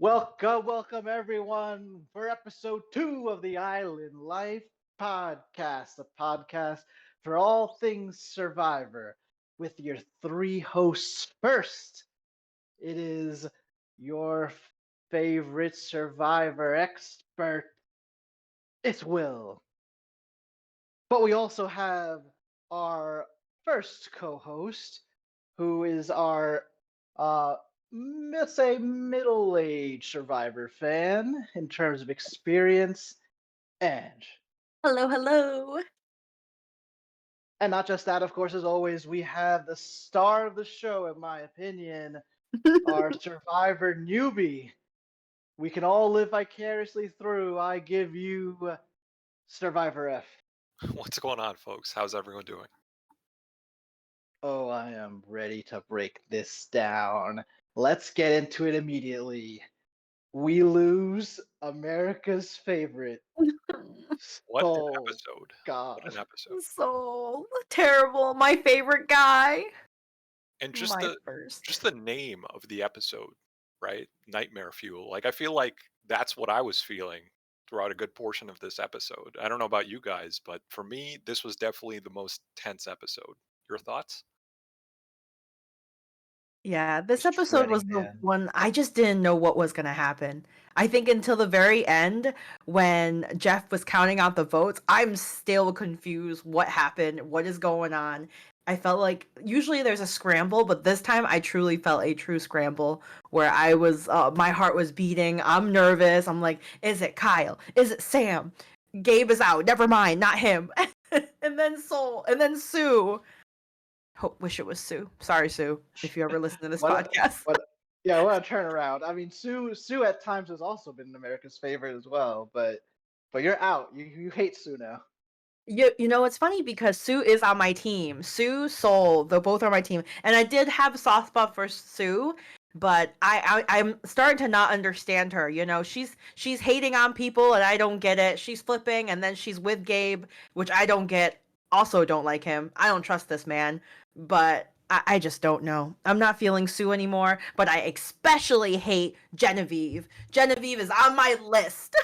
Welcome everyone for episode 2 of the Island Life podcast, a podcast for all things Survivor with your three hosts. First, it is your favorite Survivor expert, it's Will. But we also have our first co-host, who is our uh let's say middle-aged Survivor fan in terms of experience, and Hello, hello. not just that, of course, as always, we have the star of the show, in my opinion, our Survivor newbie. We can all live vicariously through. I give you Survivor F. What's going on, folks? How's everyone doing? Oh, I am ready to break this down. Let's get into it immediately. We lose America's favorite. What an Oh, episode. What God. an episode. So terrible. My favorite guy. And My first. just the name of the episode, right? Nightmare Fuel. Like I feel like that's what I was feeling throughout a good portion of this episode. I don't know about you guys, but for me, this was definitely the most tense episode. Your thoughts? Yeah, this Just episode was dreading, the man. one I just didn't know what was going to happen. I think until the very end, when Jeff was counting out the votes, I'm still confused what happened, what is going on. I felt like usually there's a scramble, but this time I truly felt a true scramble where my heart was beating. I'm nervous. I'm like, is it Kyle? Is it Sam? Gabe is out. Never mind, not him. And then Soul, and then Sue. Wish it was Sue. Sorry, Sue, if you ever listen to this What? podcast. What? Yeah, what a turnaround. I mean, Sue at times has also been America's favorite as well, but you're out. You hate Sue now. You know, it's funny because Sue is on my team. Sue, Soul, they both are my team, and I did have a soft spot for Sue, but I'm starting to not understand her. You know, she's hating on people, and I don't get it. She's flipping, and then she's with Gabe, which I don't get. Also, don't like him. I don't trust this man, but I just don't know. I'm not feeling Sue anymore, but I especially hate Genevieve. Genevieve is on my list.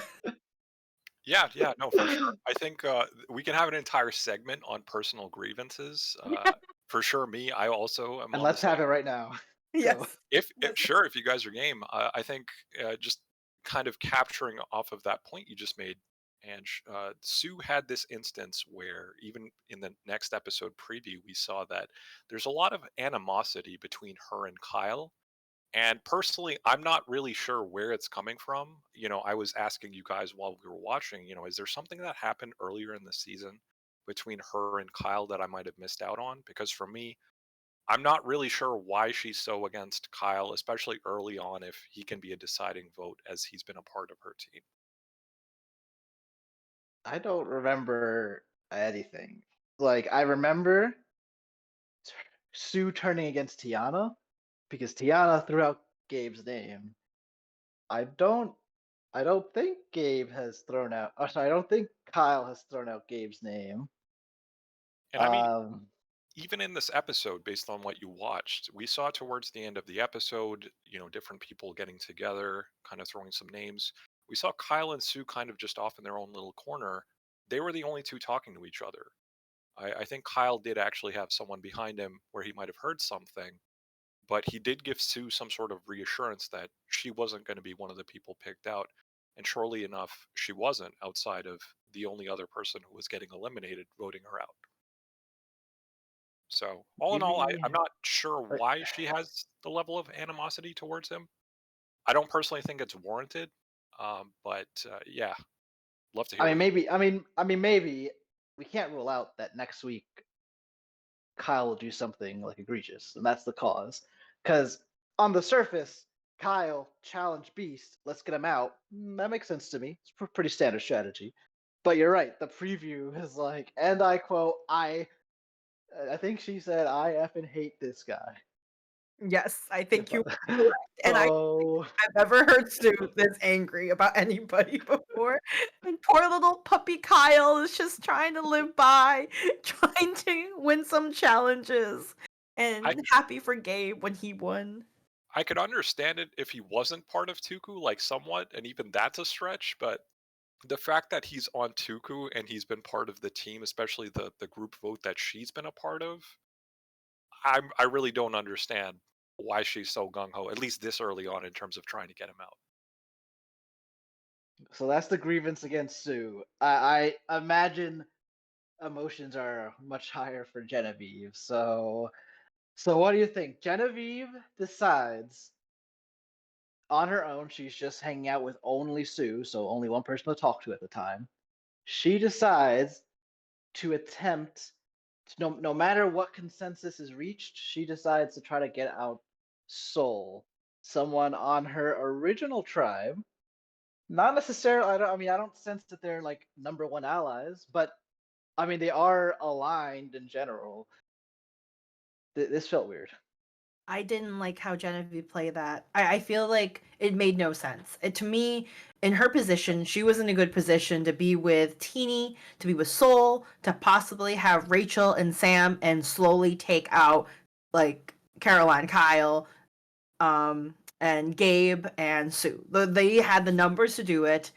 Yeah, no, for sure. I think we can have an entire segment on personal grievances. For sure, me, I also am And on the let's have same. it right now. Go. Yes. If sure, if you guys are game, I think just kind of capturing off of that point you just made, and Sue had this instance where even in the next episode preview, we saw that there's a lot of animosity between her and Kyle. And personally, I'm not really sure where it's coming from. I was asking you guys while we were watching, is there something that happened earlier in the season between her and Kyle that I might have missed out on? Because for me, I'm not really sure why she's so against Kyle, especially early on, if he can be a deciding vote as he's been a part of her team. I don't remember anything. Like I remember Sue turning against Tiana because Tiana threw out Gabe's name. I don't I don't think Gabe has thrown out. Oh, sorry, I don't think Kyle has thrown out Gabe's name. And I mean, Um, even in this episode, based on what you watched, we saw towards the end of the episode, different people getting together, kind of throwing some names. We saw Kyle and Sue kind of just off in their own little corner. They were the only two talking to each other. I think Kyle did actually have someone behind him where he might have heard something, but he did give Sue some sort of reassurance that she wasn't going to be one of the people picked out. And surely enough, she wasn't, outside of the only other person who was getting eliminated voting her out. So, all in give all, me. I'm not sure Or, why she has the level of animosity towards him. I don't personally think it's warranted, but yeah, love to I hear mean, what you. maybe. Maybe we can't rule out that next week Kyle will do something like egregious, and that's the cause. Because on the surface, Kyle challenge Beast, let's get him out. That makes sense to me. It's pretty standard strategy. But you're right. The preview is like, and I quote, I think she said, I effing hate this guy. Yes, I If think you are I- correct. And I so I've ever heard Sue this angry about anybody before. And poor little puppy Kyle is just trying to live by, trying to win some challenges, I and happy for Gabe when he won. I could understand it if he wasn't part of Tuku, like somewhat, and even that's a stretch. But the fact that he's on Tuku and he's been part of the team, especially the group vote that she's been a part of, I really don't understand why she's so gung ho, at least this early on, in terms of trying to get him out. So that's the grievance against Sue. I imagine emotions are much higher for Genevieve. So what do you think? Genevieve decides on her own, she's just hanging out with only Sue, so only one person to talk to at the time. She decides to attempt, no matter what consensus is reached, she decides to try to get out Soul, someone on her original tribe. Not necessarily. I don't sense that they're like number one allies, but I mean they are aligned in general. This felt weird. I didn't like how Genevieve played that. I feel like it made no sense. To me, in her position, she was in a good position to be with Teeny, to be with Soul, to possibly have Rachel and Sam and slowly take out like Caroline, Kyle, and Gabe and Sue. They had the numbers to do it,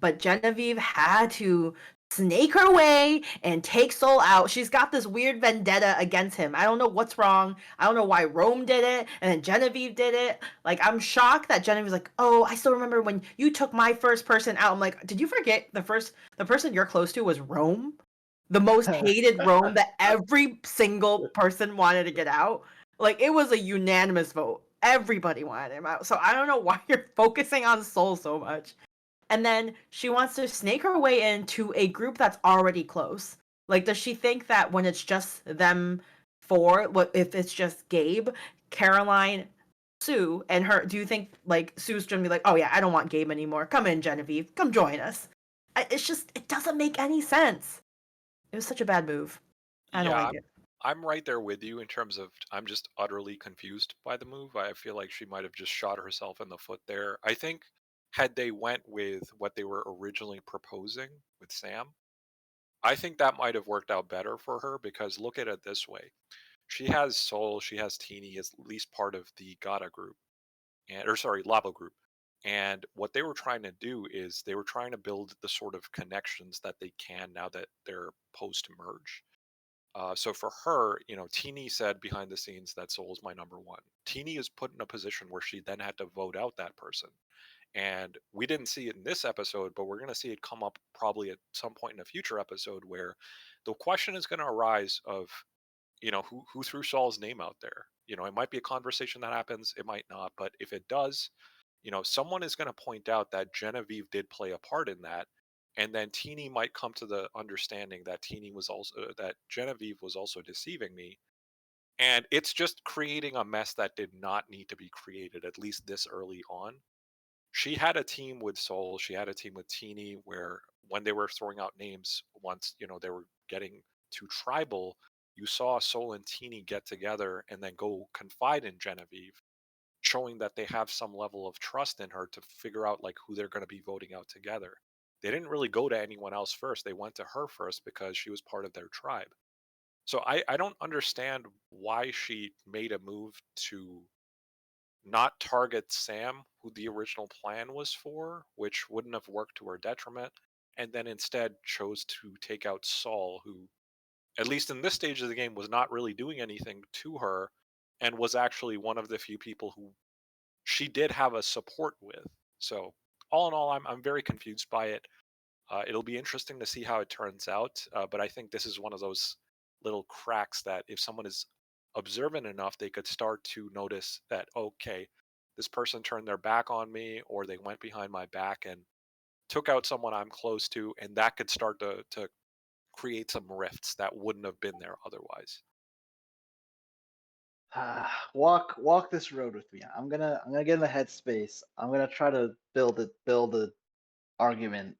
but Genevieve had to snake her way and take Soul out. She's got this weird vendetta against him. I don't know what's wrong. I don't know why Rome did it and then Genevieve did it. Like, I'm shocked that Genevieve's like, oh, I still remember when you took my first person out. I'm like, did you forget the person you're close to was Rome? The most hated Rome that every single person wanted to get out. Like, it was a unanimous vote. Everybody wanted him out. So I don't know why you're focusing on Soul so much. And then she wants to snake her way into a group that's already close. Like, does she think that when it's just them four, what if it's just Gabe, Caroline, Sue, and her? Do you think like Sue's gonna be like, oh yeah, I don't want Gabe anymore. Come in, Genevieve. Come join us. It's just it doesn't make any sense. It was such a bad move. I don't Yeah, like it. I'm right there with you in terms of I'm just utterly confused by the move. I feel like she might have just shot herself in the foot there. I think had they went with what they were originally proposing with Sam, I think that might have worked out better for her because look at it this way. She has Soul, she has Teeny as at least part of the Gata group and or sorry, Labo group. And what they were trying to do is they were trying to build the sort of connections that they can now that they're post merge. So for her, Teeny said behind the scenes that Soul is my number one. Teeny is put in a position where she then had to vote out that person. And we didn't see it in this episode, but we're going to see it come up probably at some point in a future episode where the question is going to arise of, who threw Saul's name out there. It might be a conversation that happens, it might not, but if it does, someone is going to point out that Genevieve did play a part in that, and then Teeny might come to the understanding that Teeny was also that Genevieve was also deceiving me, and it's just creating a mess that did not need to be created at least this early on. She had a team with Soul, she had a team with Teeny, where when they were throwing out names, once they were getting to tribal, you saw Soul and Teeny get together and then go confide in Genevieve, showing that they have some level of trust in her to figure out like who they're going to be voting out together. They didn't really go to anyone else first. They went to her first because she was part of their tribe. So I don't understand why she made a move to not target Sam, who the original plan was for, which wouldn't have worked to her detriment, and then instead chose to take out Saul, who, at least in this stage of the game, was not really doing anything to her and was actually one of the few people who she did have a support with. So, all in all, I'm very confused by it. It'll be interesting to see how it turns out, but I think this is one of those little cracks that if someone is observant enough, they could start to notice that, okay, this person turned their back on me, or they went behind my back and took out someone I'm close to, and that could start to create some rifts that wouldn't have been there otherwise. Walk this road with me. I'm gonna get in the headspace. I'm gonna try to build a argument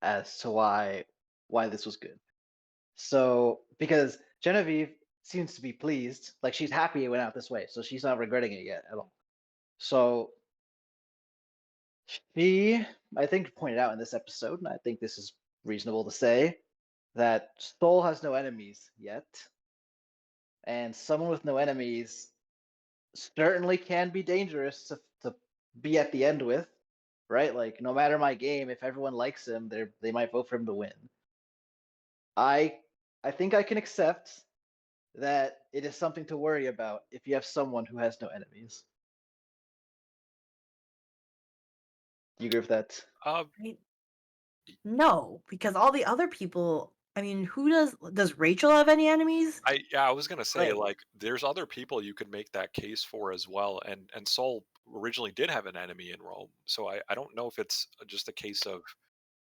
as to why this was good. So because Genevieve seems to be pleased, like she's happy it went out this way, so she's not regretting it yet at all. So she, I think, pointed out in this episode, and I think this is reasonable to say, that Soul has no enemies yet, and someone with no enemies certainly can be dangerous to be at the end with, right? Like no matter my game, if everyone likes him, they might vote for him to win. I I think I can accept that it is something to worry about if you have someone who has no enemies. Do you agree with that? Uh, Right? No, because all the other people. I mean, who does Rachel have any enemies? I was gonna say Like, like there's other people you could make that case for as well, and Saul originally did have an enemy in Rome, so I don't know if it's just a case of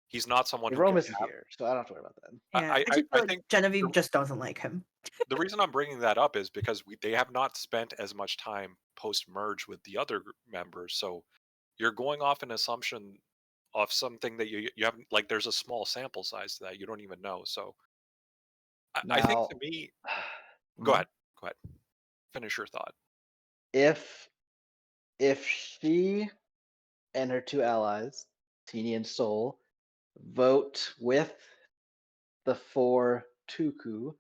he's not someone who Rome can isn't have. here, so I don't have to worry about that. yeah, I just I feel like think Genevieve the just doesn't like him. the reason I'm bringing that up is because they have not spent as much time post merge with the other members, so you're going off an assumption of something that you haven't like. There's a small sample size to that you don't even know. So I think to Now, me, go hmm, ahead, go ahead, finish your thought. if if she and her two allies, Teeny and Soul, vote with the four Tuku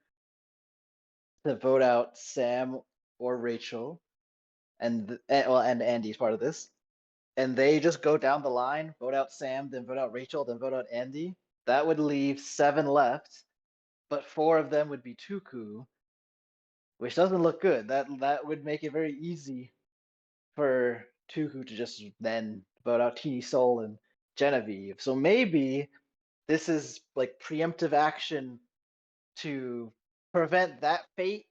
to vote out Sam or Rachel, and Andy's part of this, and they just go down the line, vote out Sam, then vote out Rachel, then vote out Andy. That would leave seven left, but four of them would be Tuku, which doesn't look good. That would make it very easy for Tuku to just then vote out Teeny Soul and Genevieve. So maybe this is like preemptive action to prevent that fate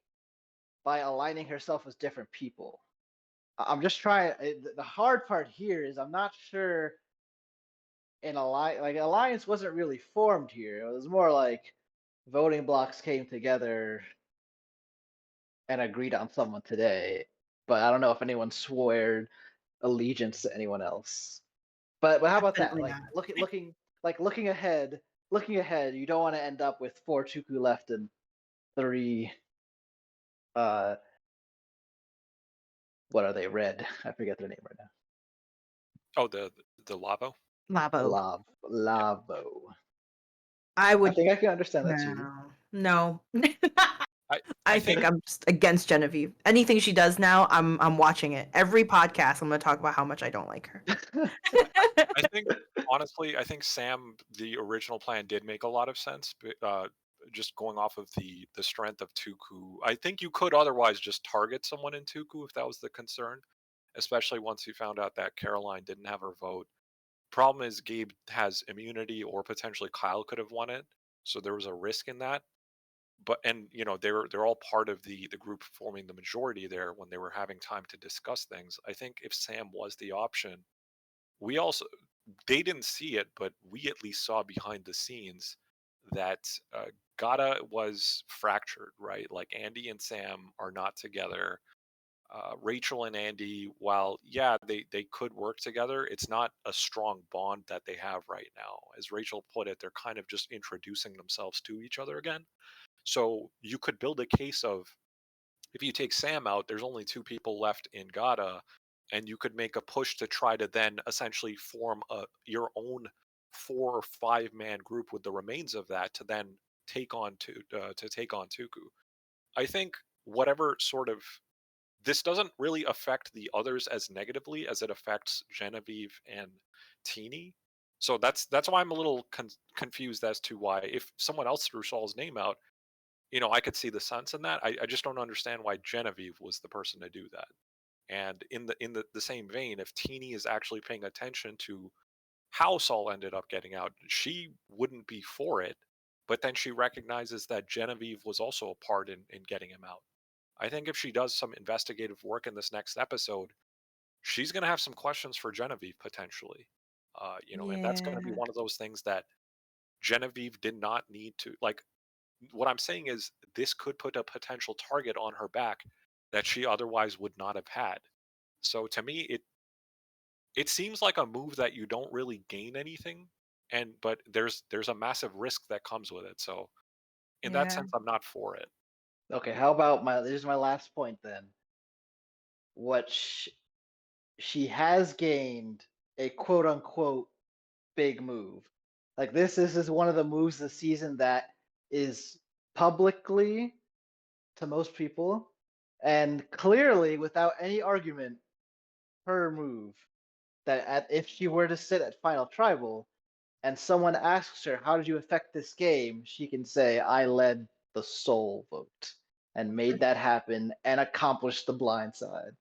by aligning herself with different people. I'm just trying. The hard part here is I'm not sure an alliance, like alliance wasn't really formed here. It was more like voting blocks came together and agreed on someone today. But I don't know if anyone swore allegiance to anyone else. But how about that? Definitely Like not. looking ahead, you don't want to end up with four Tuku left and three uh what are they, red? I forget their name right now. Oh, the Lavo. Labo. Yeah, Lavo. I I would think I can understand that too. no. No. I I think think I'm just against Genevieve. Anything she does now, I'm watching it. Every podcast I'm gonna talk about how much I don't like her. I I think honestly, I think Sam, the original plan did make a lot of sense. Just going off of the strength of Tuku, I think you could otherwise just target someone in Tuku if that was the concern, especially once you found out that Caroline didn't have her vote. Problem is, Gabe has immunity, or potentially Kyle could have won it, so there was a risk in that. But and they're all part of the group forming the majority there when they were having time to discuss things. I think if Sam was the option, we also they didn't see it, but we at least saw behind the scenes that Gata was fractured, right? Like Andy and Sam are not together. Rachel and Andy, while yeah, they could work together, it's not a strong bond that they have right now. As Rachel put it, they're kind of just introducing themselves to each other again. So you could build a case of if you take Sam out, there's only two people left in Gata, and you could make a push to try to then essentially form your own 4 or 5 man group with the remains of that to then take on Tuku. I think whatever sort of this doesn't really affect the others as negatively as it affects Genevieve and Teeny. So that's why I'm a little confused as to why if someone else threw Saul's name out, I could see the sense in that. I just don't understand why Genevieve was the person to do that. And in the same vein, if Teeny is actually paying attention to how Saul ended up getting out, she wouldn't be for it. But then she recognizes that Genevieve was also a part in getting him out. I think if she does some investigative work in this next episode, she's going to have some questions for Genevieve potentially. And that's going to be Yeah. one of those things that Genevieve did not need to like. What I'm saying is this could put a potential target on her back that she otherwise would not have had. So to me, it seems like a move that you don't really gain anything, but there's a massive risk that comes with it. So in that Yeah. sense, I'm not for it. Okay, how about my? This is my last point then. What she has gained a quote unquote big move. Like this is one of the moves this season that is publicly to most people And clearly, without any argument, her move if she were to sit at Final Tribal and someone asks her, "How did you affect this game?" she can say, "I led the soul vote and made that happen and accomplished the blind side."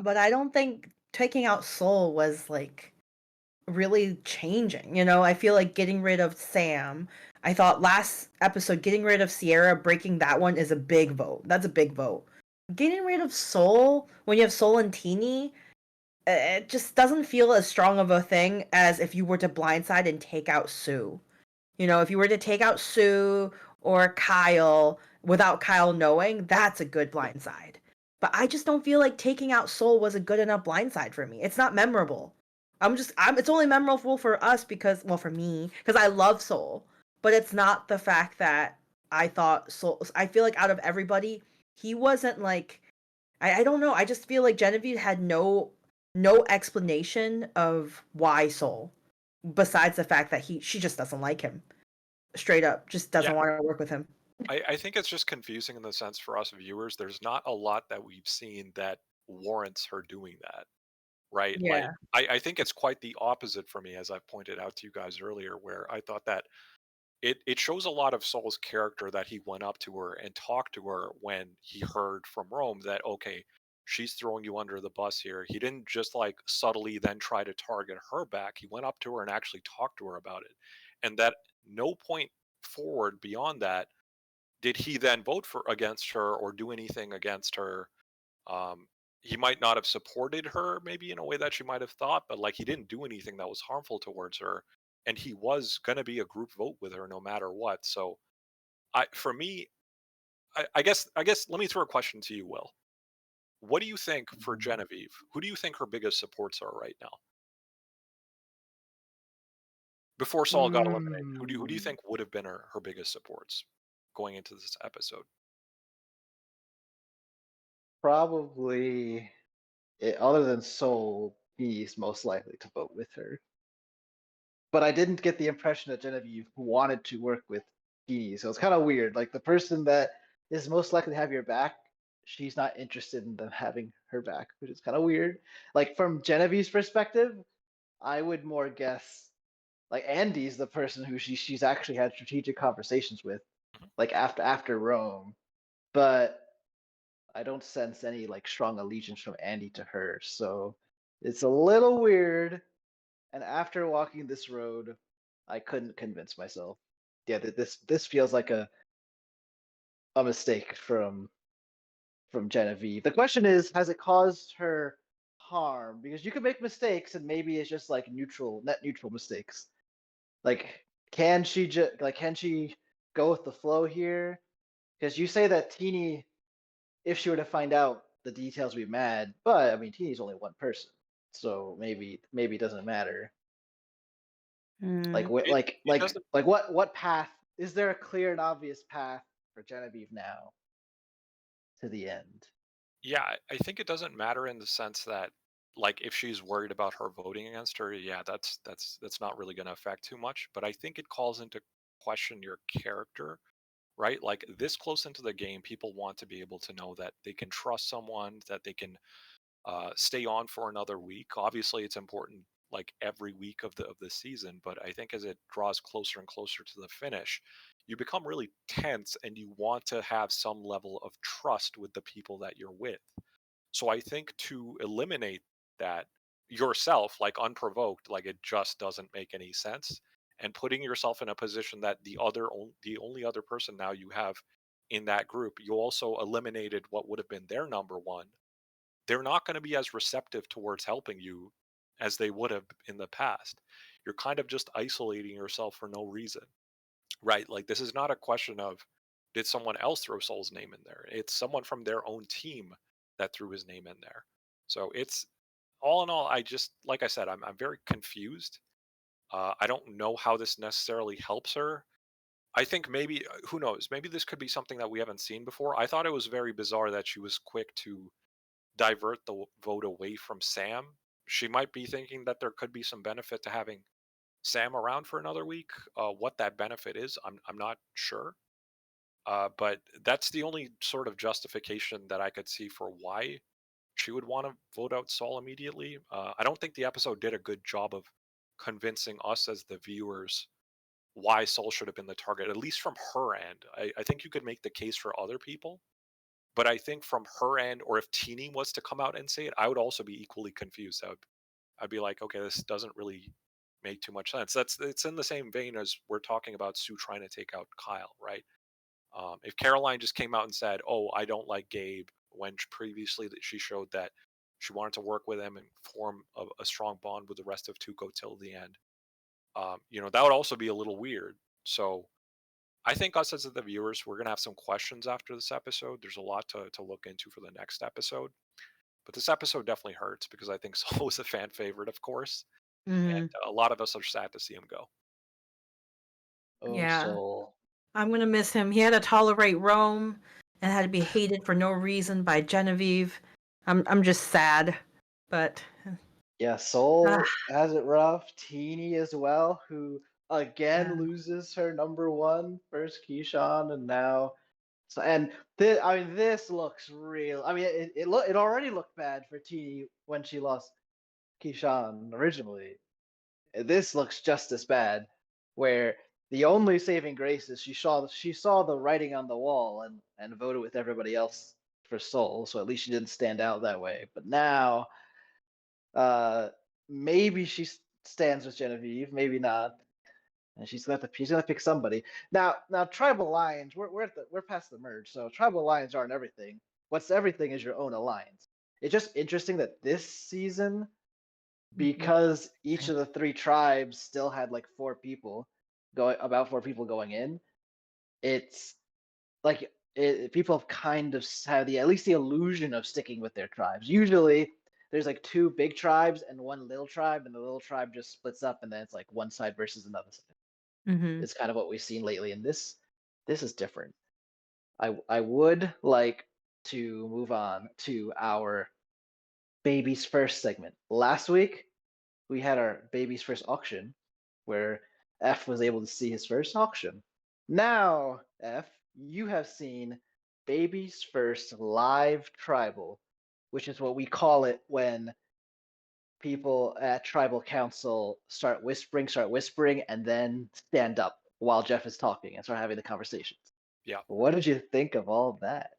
But I don't think taking out Soul was like really changing. You know, I feel like getting rid of Sam. I thought last episode getting rid of Sierra, breaking that one is a big vote. That's a big vote. Getting rid of Soul when you have Soul and Teeny, it just doesn't feel as strong of a thing as if you were to blindside and take out Sue. You know, if you were to take out Sue or Kyle without Kyle knowing, that's a good blindside. But I just don't feel like taking out Soul was a good enough blindside for me. It's not memorable. It's only memorable for us because, well, for me, because I love Soul. But it's not the fact that I thought Soul, I feel like out of everybody, he wasn't like, I don't know. I just feel like Genevieve had no explanation of why Soul, besides the fact that she just doesn't like him. Straight up, just Yeah, doesn't want to work with him. I think it's just confusing in the sense for us viewers. There's not a lot that we've seen that warrants her doing that, right? Like, Yeah. I think it's quite the opposite for me, as I've pointed out to you guys earlier, where I thought that it shows a lot of Saul's character that he went up to her and talked to her when he heard from Rome that, okay, she's throwing you under the bus here. He didn't just like subtly then try to target her back. He went up to her and actually talked to her about it. And that no point forward beyond that did he then vote for against her or do anything against her. um, he might not have supported her maybe in a way that she might have thought, but like he didn't do anything that was harmful towards her, and he was going to be a group vote with her no matter what. So for me, I guess let me throw a question to you, Will. What do you think for Genevieve? Who do you think her biggest supports are right now? Before Saul got eliminated, who do you Mm, think would have been her biggest supports going into this episode? probably, other than Soul, he's most likely to vote with her. But I didn't get the impression that Genevieve wanted to work with Dee, so it's kind of weird. Like the person that is most likely to have your back, she's not interested in them having her back, which is kind of weird. Like from Genevieve's perspective, I would more guess like Andy's the person who she's actually had strategic conversations with, Mhm. like after Rome, but I don't sense any like strong allegiance from Andy to her, so it's a little weird. And after walking this road, I couldn't convince myself. Yeah, this feels like a mistake from Genevieve. The question is, has it caused her harm? Because you can make mistakes, and maybe it's just like net neutral mistakes. Like, can she go with the flow here? Because you say that Teeny, if she were to find out the details, would be mad. But I mean, Teeny's only one person, so maybe it doesn't matter. Like Mm. what It like it like doesn't. like what path is there? A clear and obvious path for Genevieve now to the end? Yeah, I think it doesn't matter in the sense that, like, if she's worried about her voting against her, yeah, that's not really going to affect too much. But I think it calls into question your character, right? Like this close into the game, people want to be able to know that they can trust someone, that they can stay on for another week. Obviously, it's important like every week of the season, but I think as it draws closer and closer to the finish, you become really tense and you want to have some level of trust with the people that you're with. So I think to eliminate that yourself, like unprovoked, like it just doesn't make any sense. And putting yourself in a position that the only other person now you have in that group, you also eliminated what would have been their number one. They're not going to be as receptive towards helping you as they would have in the past. You're kind of just isolating yourself for no reason, right? Like this is not a question of did someone else throw Soul's name in there? It's someone from their own team that threw his name in there. So it's all in all, I just like I said, I'm very confused. I don't know how this necessarily helps her. I think maybe who knows? Maybe this could be something that we haven't seen before. I thought it was very bizarre that she was quick to divert the vote away from Sam. She might be thinking that there could be some benefit to having Sam around for another week. What that benefit is, I'm not sure. But that's the only sort of justification that I could see for why she would want to vote out Saul immediately. I don't think the episode did a good job of convincing us as the viewers why Saul should have been the target, at least from her end. I think you could make the case for other people, but I think from her end, or if Teeny was to come out and say it, I would also be equally confused. I'd be like, okay, this doesn't really make too much sense. It's in the same vein as we're talking about Sue trying to take out Kyle, right? If Caroline just came out and said, "Oh, I don't like Gabe," when previously that she showed that she wanted to work with him and form a strong bond with the rest of Tuco till the end, that would also be a little weird. So I think us as the viewers, we're gonna have some questions after this episode. There's a lot to look into for the next episode, but this episode definitely hurts because I think Saul was a fan favorite, of course, and Hmm. a lot of us are sad to see him go. Oh, Yeah, Soul. I'm gonna miss him. He had to tolerate Rome and had to be hated for no reason by Genevieve. I'm just sad, but Yeah, uh, Soul has it rough. Teeny as well, who yeah. again loses her number one, first Keyshawn, and now so and this, I mean, this looks real. I mean, it already looked bad for Teeny when she lost Keyshawn originally. This looks just as bad, where the only saving grace is she saw the writing on the wall and voted with everybody else for Soul, so at least she didn't stand out that way. But now, uh, maybe she stands with Genevieve, maybe not, and she's gonna pick somebody. Now tribal alliance, we're past the merge, so tribal alliance aren't everything. What's everything is your own alliance. It's just interesting that this season, Mhm. because each of the three tribes still had like about four people going in, it's like people have kind of had at least the illusion of sticking with their tribes. Usually there's like two big tribes and one little tribe, and the little tribe just splits up, and then it's like one side versus another side. Mhm. It's kind of what we've seen lately, and this is different. I would like to move on to our baby's first segment. Last week we had our baby's first auction where F was able to see his first auction. Now, F, you have seen baby's first live tribal, which is what we call it when people at tribal council start whispering, and then stand up while Jeff is talking and start having the conversations. Yeah. What did you think of all that?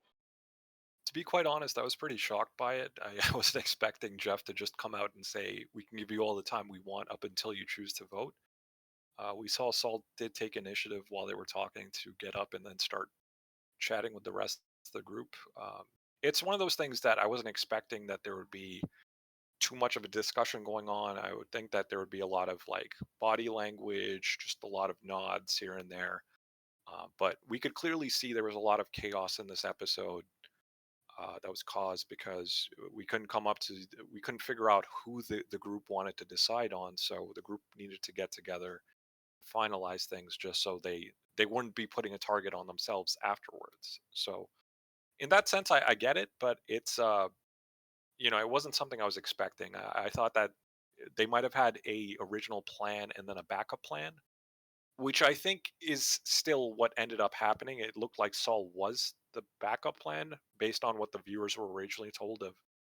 To be quite honest, I was pretty shocked by it. I wasn't expecting Jeff to just come out and say, "We can give you all the time we want up until you choose to vote." We saw Saul did take initiative while they were talking to get up and then start chatting with the rest of the group. It's one of those things that I wasn't expecting that there would be too much of a discussion going on. I would think that there would be a lot of like body language, just a lot of nods here and there. But we could clearly see there was a lot of chaos in this episode that was caused because we couldn't figure out who the group wanted to decide on. So the group needed to get together, finalize things just so they wouldn't be putting a target on themselves afterwards. So in that sense, I get it, but it's it wasn't something I was expecting. I thought that they might have had a original plan and then a backup plan, which I think is still what ended up happening. It looked like Saul was the backup plan based on what the viewers were originally told of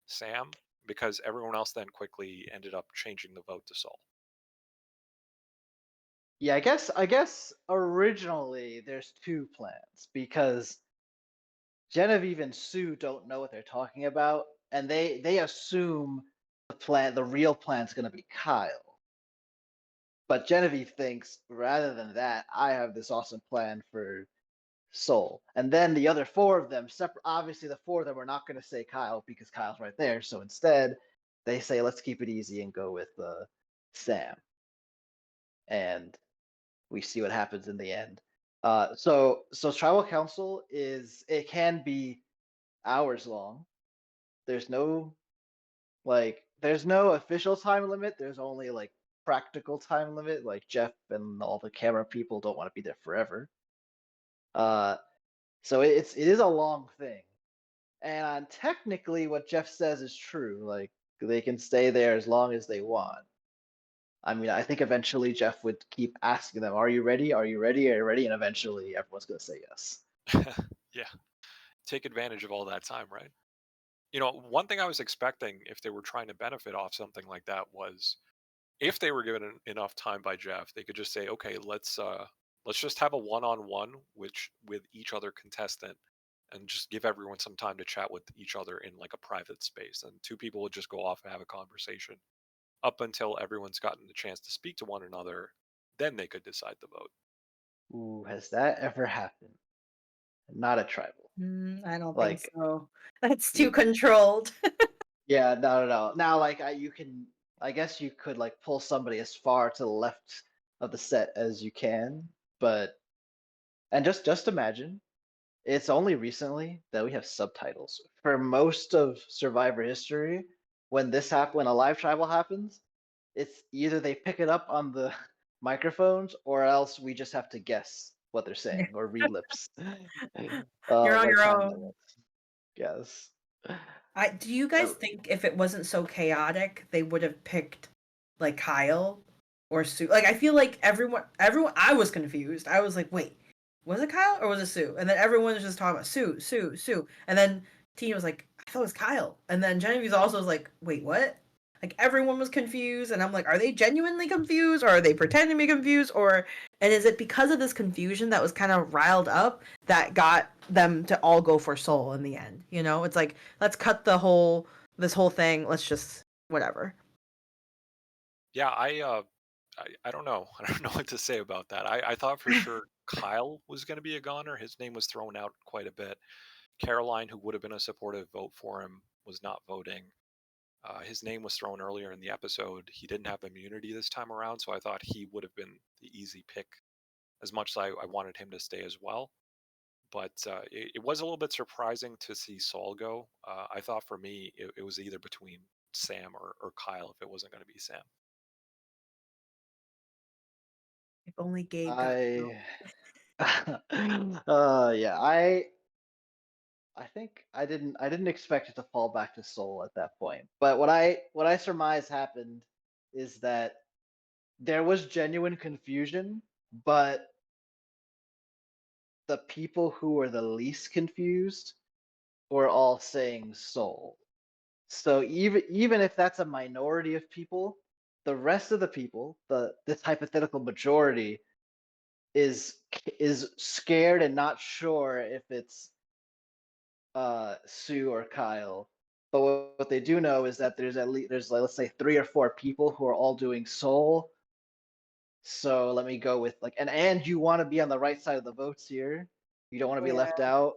Sam, because everyone else then quickly ended up changing the vote to Saul. Yeah, I guess originally there's two plans because Genevieve and Sue don't know what they're talking about, and they assume the real plan's gonna be Kyle. But Genevieve thinks rather than that, I have this awesome plan for Soul. And then the other four of them, separate, obviously the four of them are not gonna say Kyle because Kyle's right there. So instead, they say let's keep it easy and go with Sam, and we see what happens in the end. So tribal council it can be hours long. There's no there's no official time limit. There's only like practical time limit. Like Jeff and all the camera people don't want to be there forever. Uh, so it is a long thing. And technically, what Jeff says is true. Like they can stay there as long as they want. I mean, I think eventually Jeff would keep asking them, "Are you ready? Are you ready? Are you ready?" And eventually, everyone's gonna say yes. Yeah, take advantage of all that time, right? One thing I was expecting if they were trying to benefit off something like that was if they were given enough time by Jeff, they could just say, "Okay, let's just have a one-on-one which with each other contestant and just give everyone some time to chat with each other in like a private space." And two people would just go off and have a conversation up until everyone's gotten the chance to speak to one another. Then they could decide the vote. Ooh, has that ever happened? Not a tribal. I don't think Like, so. That's too you, controlled. yeah, no, no, no. Now, like, you can, I guess you could like pull somebody as far to the left of the set as you can, but and just imagine it's only recently that we have subtitles. For most of Survivor history, when a live tribal happens, it's either they pick it up on the microphones or else we just have to guess what they're saying or read lips. You're on Like your time own. limits. Yes. Do you guys think if it wasn't so chaotic, they would have picked like Kyle or Sue? Like I feel like everyone I was confused. I was like, wait, was it Kyle or was it Sue? And then everyone was just talking about Sue, Sue, Sue. And then Tina was like, I thought it was Kyle. And then Genevieve also was like, wait, what? Like everyone was confused, and I'm like, are they genuinely confused, or are they pretending to be confused, or and is it because of this confusion that was kind of riled up that got them to all go for Soul in the end? It's like let's cut this whole thing. Let's just whatever. Yeah, I don't know. I don't know what to say about that. I thought for sure Kyle was going to be a goner. His name was thrown out quite a bit. Caroline, who would have been a supportive vote for him, was not voting. His name was thrown earlier in the episode. He didn't have immunity this time around, so I thought he would have been the easy pick as much as I wanted him to stay as well. But it was a little bit surprising to see Saul go. I thought for me, it was either between Sam or Kyle if it wasn't going to be Sam. If only Gabe got to go. I yeah, I think I didn't expect it to fall back to Soul at that point. But what I surmise happened is that there was genuine confusion, but the people who were the least confused were all saying Soul. So even if that's a minority of people, the rest of the people, this hypothetical majority, is is scared and not sure if it's Sue or Kyle. But what they do know is that there's at least there's like, let's say 3 or 4 people who are all doing Soul. So let me go with like and you want to be on the right side of the votes here. You don't want to be Yeah. left out.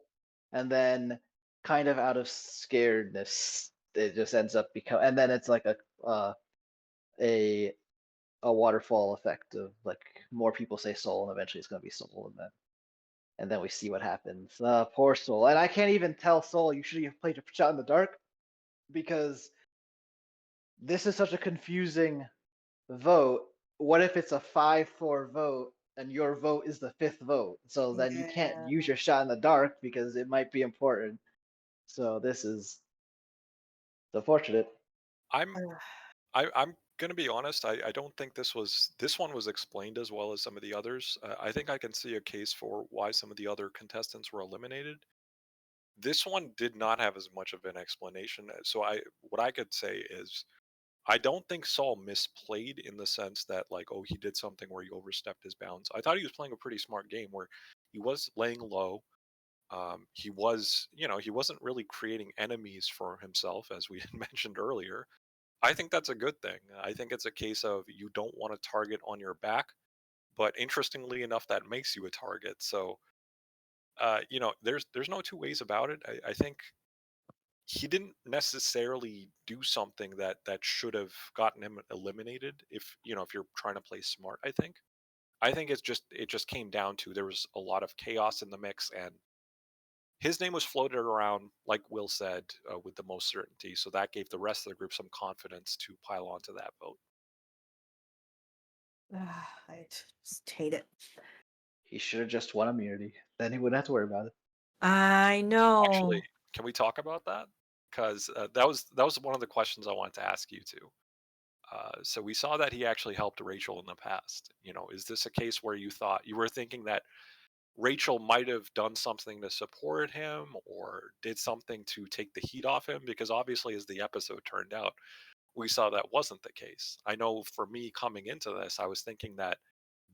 And then kind of out of scaredness, it just ends up become and then it's like uh, a a waterfall effect of like more people say Soul and eventually it's gonna be Soul and then we see what happens. Poor Soul. And I can't even tell Soul you should have played a shot in the dark because this is such a confusing vote. What if it's a 5-4 vote and your vote is the fifth vote? So then you can't Yeah. use your shot in the dark because it might be important. So this is unfortunate. I'm I'm gonna be honest. I don't think this one was explained as well as some of the others. I think I can see a case for why some of the other contestants were eliminated. This one did not have as much of an explanation. So what I could say is I don't think Saul misplayed in the sense that like, oh, he did something where he overstepped his bounds. I thought he was playing a pretty smart game where he was laying low. He was, he wasn't really creating enemies for himself, as we had mentioned earlier. I think that's a good thing. I think it's a case of you don't want a target on your back, but interestingly enough, that makes you a target. So, there's no two ways about it. I think he didn't necessarily do something that should have gotten him eliminated. If you're trying to play smart, I think it just came down to there was a lot of chaos in the mix, and his name was floated around, like Will said, with the most certainty. So that gave the rest of the group some confidence to pile onto that vote. I just hate it. He should have just won immunity. Then he wouldn't have to worry about it. I Actually, know. can we talk about that? Because that was one of the questions I wanted to ask you too. So we saw that he actually helped Rachel in the past. Is this a case where you were thinking that Rachel might have done something to support him or did something to take the heat off him, because obviously, as the episode turned out, we saw that wasn't the case. I know for me coming into this, I was thinking that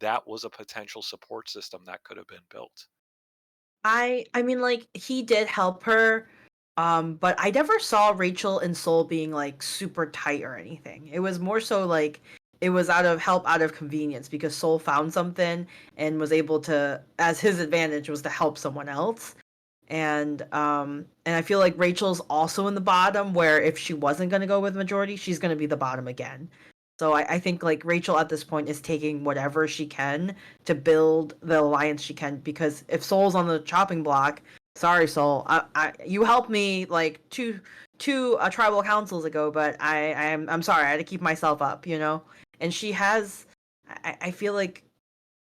that was a potential support system that could have been built. I mean, like, he did help her, but I never saw Rachel and Soul being like super tight or anything. It was more so like it was out of help, out of convenience, because Soul found something and was able to, as his advantage was to help someone else. And I feel like Rachel's also in the bottom, where if she wasn't gonna go with majority, she's gonna be the bottom again. So I think like Rachel at this point is taking whatever she can to build the alliance she can, because if Soul's on the chopping block, sorry Soul, you helped me like two tribal councils ago, but I'm sorry, I had to keep myself up, you know. And she has, I feel like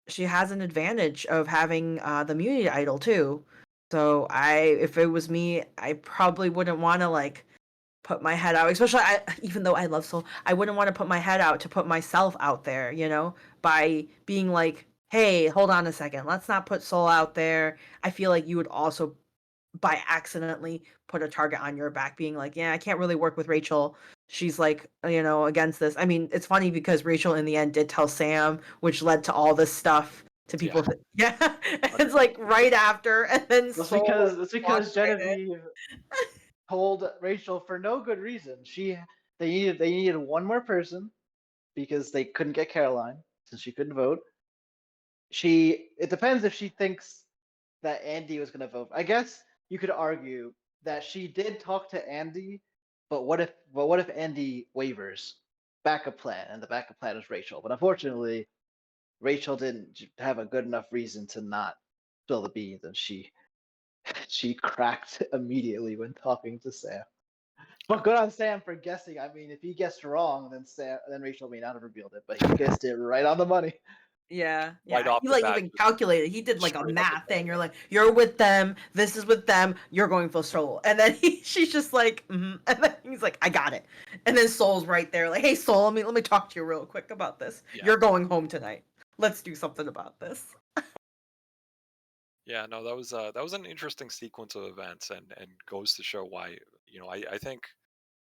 she has an advantage of having the immunity idol too. So if it was me, I probably wouldn't want to like put my head out, especially even though I love Soul, I wouldn't want to put my head out to put myself out there, you know, by being like, hey, hold on a second, let's not put Soul out there. I feel like you would also by accidentally put a target on your back, being like, yeah, I can't really work with Rachel. She's like, you know, against this. I mean, it's funny because Rachel in the end did tell Sam, which led to all this stuff to Yeah. people. Yeah, it's like right after, and then Soul like That's walked because right in. Genevieve told Rachel for no good reason. They needed one more person because they couldn't get Caroline since she couldn't vote. It depends if she thinks that Andy was going to vote. I guess you could argue that she did talk to Andy, but what if Andy wavers? Backup plan, and the backup plan is Rachel. But unfortunately, Rachel didn't have a good enough reason to not spill the beans, and she cracked immediately when talking to Sam. But good on Sam for guessing. I mean, if he guessed wrong, then Rachel may not have revealed it, but he guessed it right on the money. Yeah, Right yeah. off He the like bat, even just calculated. He did like a straight up and math down. thing. You're like, you're with them. This is with them. You're going for Soul, and then she's just like, and then he's like, I got it. And then Soul's right there, like, hey Soul, let me talk to you real quick about this. Yeah. You're going home tonight. Let's do something about this. Yeah, no, that was an interesting sequence of events, and goes to show why, I think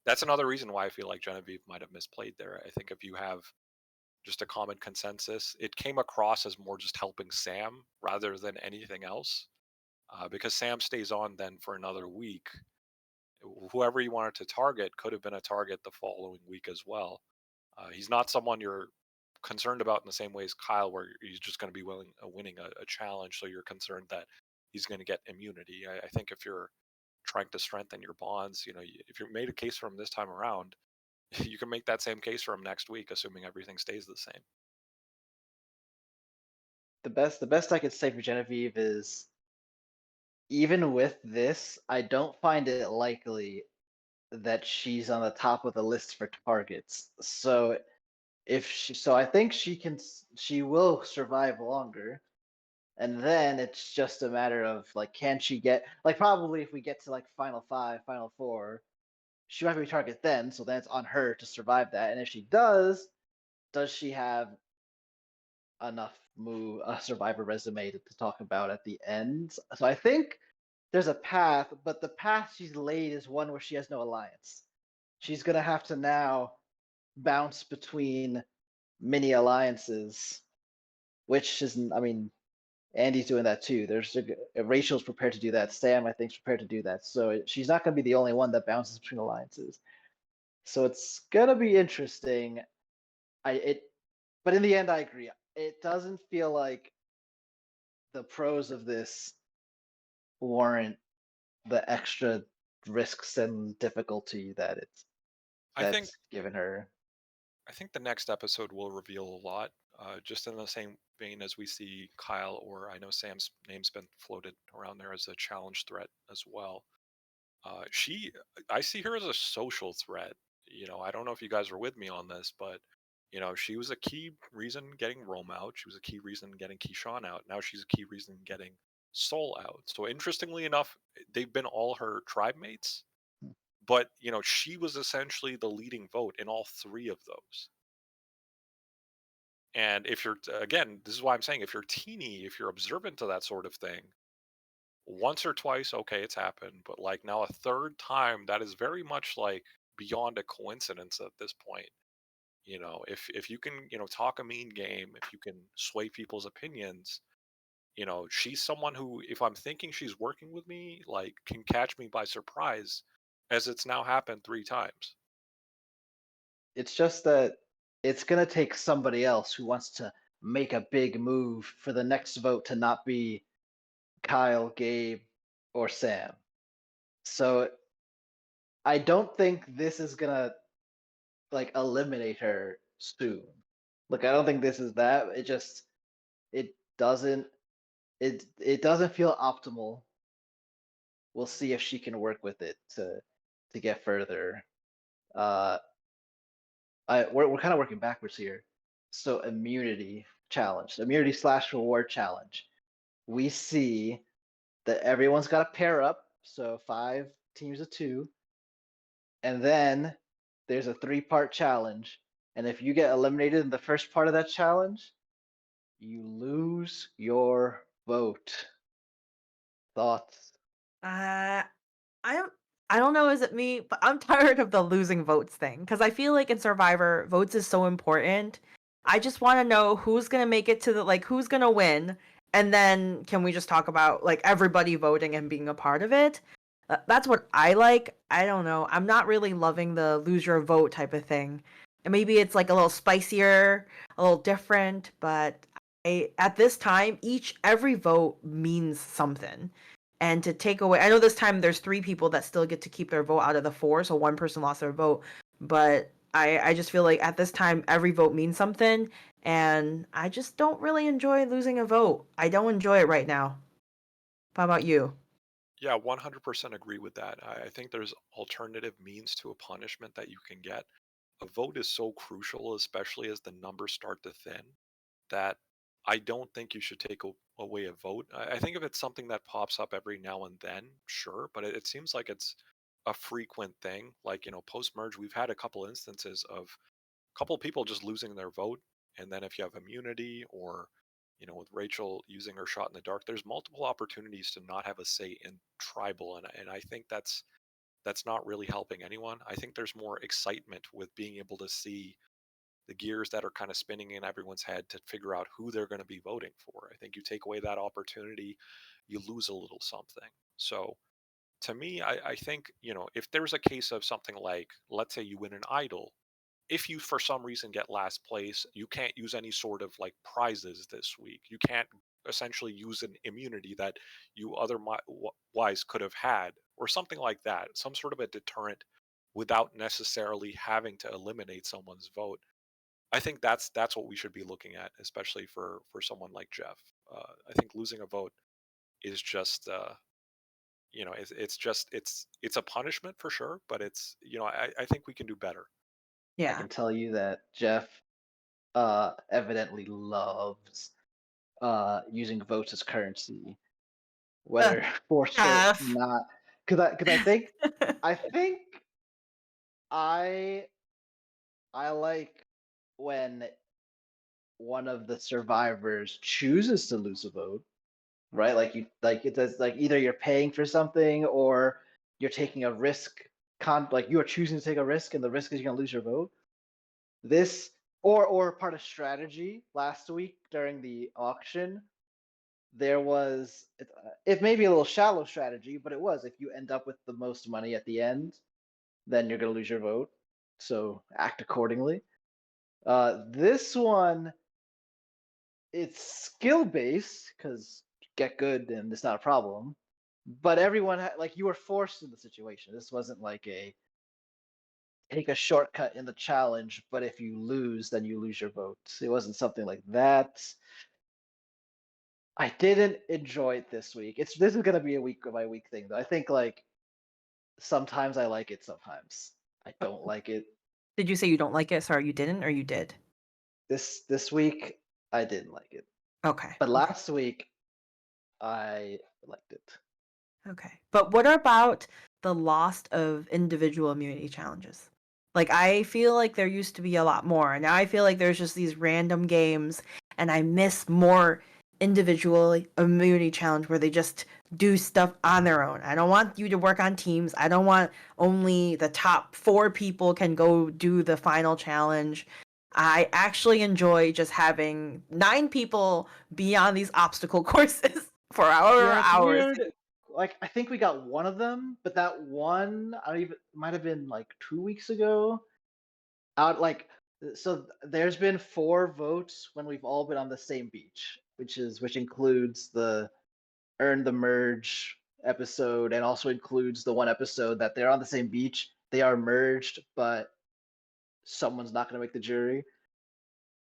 that's another reason why I feel like Genevieve might have misplayed there. I think if you have just a common consensus, it came across as more just helping Sam rather than anything else. Because Sam stays on then for another week. Whoever you wanted to target could have been a target the following week as well. He's not someone you're concerned about in the same way as Kyle, where he's just going to be winning a challenge, so you're concerned that he's going to get immunity. I think if you're trying to strengthen your bonds, if you made a case for him this time around, you can make that same case for him next week, assuming everything stays the same. The best I could say for Genevieve is even with this, I don't find it likely that she's on the top of the list for targets. So I think she will survive longer, and then it's just a matter of like, can she get like probably if we get to like final five, final four, she might be a target then. So then it's on her to survive that, and if she does she have enough survivor resume to talk about at the end? So I think there's a path, but the path she's laid is one where she has no alliance. She's gonna have to now bounce between mini alliances, which isn't. I mean, Andy's doing that too. Rachel's prepared to do that. Sam, I think, is prepared to do that. So she's not gonna be the only one that bounces between alliances. So it's gonna be interesting. I it, but in the end, I agree. It doesn't feel like the pros of this warrant the extra risks and difficulty I think that's given her. I think the next episode will reveal a lot. Just in the same vein as we see Kyle, or I know Sam's name's been floated around there as a challenge threat as well. She, I see her as a social threat. I don't know if you guys are with me on this, but she was a key reason getting Rome out. She was a key reason getting Keyshawn out. Now she's a key reason getting Soul out. So interestingly enough, they've been all her tribe mates, but she was essentially the leading vote in all three of those. And if you're, again, this is why I'm saying, if you're teeny, if you're observant to that sort of thing, once or twice, okay, it's happened. But like now a third time, that is very much like beyond a coincidence at this point. If you can, talk a mean game, if you can sway people's opinions, she's someone who, if I'm thinking she's working with me, like can catch me by surprise, as it's now happened 3 times. It's just that it's gonna take somebody else who wants to make a big move for the next vote to not be Kyle, Gabe, or Sam. So I don't think this is gonna like eliminate her soon. Like I don't think this is that. It doesn't it doesn't feel optimal. We'll see if she can work with it to get further. Uh, we're kind of working backwards here. So immunity slash reward challenge. We see that everyone's got to pair up. So 5 teams of 2, and then there's a 3-part challenge. And if you get eliminated in the first part of that challenge, you lose your vote. Thoughts? Uh, I don't I don't know, is it me, but I'm tired of the losing votes thing because I feel like in Survivor, votes is so important. I just want to know who's gonna make it to the like who's gonna win, and then can we just talk about like everybody voting and being a part of it? That's what I like. I don't know. I'm not really loving the lose your vote type of thing. And maybe it's like a little spicier, a little different, but at this time, every vote means something. And to take away, I know this time there's 3 people that still get to keep their vote out of the 4, so one person lost their vote. But I just feel like at this time every vote means something, and I just don't really enjoy losing a vote. I don't enjoy it right now. How about you? Yeah, 100% agree with that. I think there's alternative means to a punishment that you can get. A vote is so crucial, especially as the numbers start to thin, that I don't think you should take away a vote. I think if it's something that pops up every now and then, sure, but it seems like it's a frequent thing. Like, post merge, we've had a couple instances of a couple people just losing their vote. And then if you have immunity or, with Rachel using her shot in the dark, there's multiple opportunities to not have a say in tribal. And I think that's not really helping anyone. I think there's more excitement with being able to see the gears that are kind of spinning in everyone's head to figure out who they're going to be voting for. I think you take away that opportunity, you lose a little something. So to me, I think, if there's a case of something like, let's say you win an idol, if you for some reason get last place, you can't use any sort of like prizes this week. You can't essentially use an immunity that you otherwise could have had, or something like that, some sort of a deterrent without necessarily having to eliminate someone's vote. I think that's what we should be looking at, especially for someone like Jeff. I think losing a vote is just it's a punishment for sure, but it's I think we can do better. I Yeah. can tell you that Jeff evidently loves using votes as currency, Uh, whether forced or F. not. Because I think I I like when one of the survivors chooses to lose a vote, right? Like you like it does like either you're paying for something or you're taking a risk like you are choosing to take a risk and the risk is you're gonna lose your vote. This or part of strategy last week during the auction, there was it may be a little shallow strategy, but it was if you end up with the most money at the end, then you're gonna lose your vote. So act accordingly. This one, it's skill based because get good and it's not a problem. But everyone like you were forced in the situation. This wasn't like a take a shortcut in the challenge, but if you lose, then you lose your vote. It wasn't something like that. I didn't enjoy it this week. This is gonna be a week by week thing though. I think like sometimes I like it, sometimes I don't like it. Did you say you don't like it? Sorry, you didn't or you did? This week I didn't like it, Okay. but Okay. last week I liked it. Okay. But what about the loss of individual immunity challenges? Like I feel like there used to be a lot more. Now I feel like there's just these random games, and I miss more individual immunity challenge where they just do stuff on their own. I don't want you to work on teams. I don't want only the top 4 people can go do the final challenge. I actually enjoy just having 9 people be on these obstacle courses for however Yeah, it's hours. weird. Like I think we got one of them, but that one I don't even might have been like 2 weeks ago. Out like so there's been 4 votes when we've all been on the same beach, which includes the Earn the Merge episode and also includes the one episode that they're on the same beach. They are merged, but someone's not going to make the jury.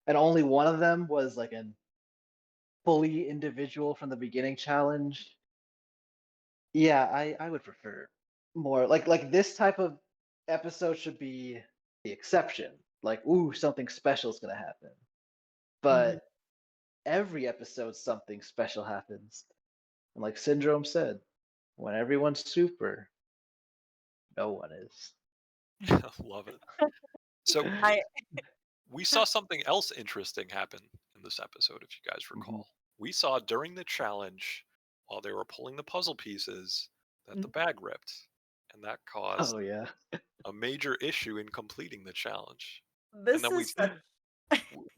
And only one of them was like a fully individual from the beginning challenge. Yeah, I would prefer more like this type of episode should be the exception. Like, ooh, something special is gonna happen. Mhm. But every episode something special happens. And like Syndrome said, when everyone's super, no one is. Love it. So I we saw something else interesting happen in this episode, if you guys Mhm. recall. We saw during the challenge, while they were pulling the puzzle pieces, that the bag ripped, and that caused Oh yeah. a major issue in completing the challenge. And this then is such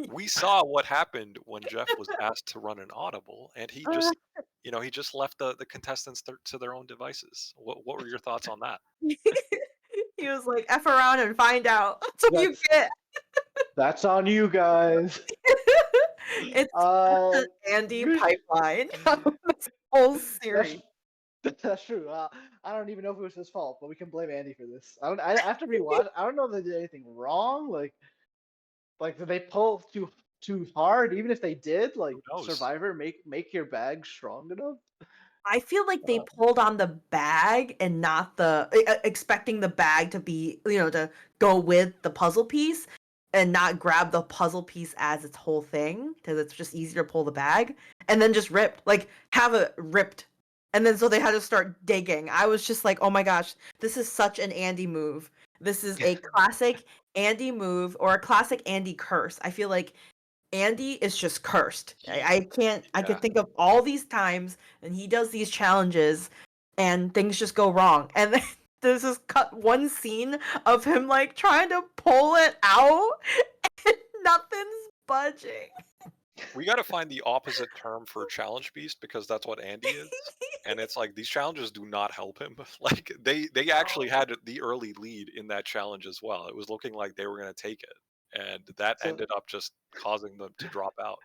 we saw what happened when Jeff was asked to run an audible, and he uh, just he just left the contestants to their own devices. What were your thoughts on that? he was like F around and find out. That's what you That's get. that's on you guys. It's such Uh, an Andy pipeline. This whole that's series. that's true. I don't even know if it was his fault, but we can blame Andy for this. I don't. I have to rewatch. I don't know if they did anything wrong. Like did they pull too hard? Even if they did, like Who knows? Survivor, make your bag strong enough. I feel like they Uh, pulled on the bag and not the expecting the bag to be, to go with the puzzle piece and not grab the puzzle piece as its whole thing because it's just easier to pull the bag and then just ripped, like have it ripped. And then so they had to start digging. I was just like, "Oh my gosh, this is such an Andy move. This is a classic Andy move or a classic Andy curse." I feel like Andy is just cursed. I can't. I Yeah. could think of all these times, and he does these challenges, and things just go wrong. And then there's this cut one scene of him like trying to pull it out, and nothing's budging. We got to find the opposite term for challenge beast because that's what Andy is. And it's like these challenges do not help him. Like they actually No. had the early lead in that challenge as well. It was looking like they were going to take it, and that so ended up just causing them to drop out.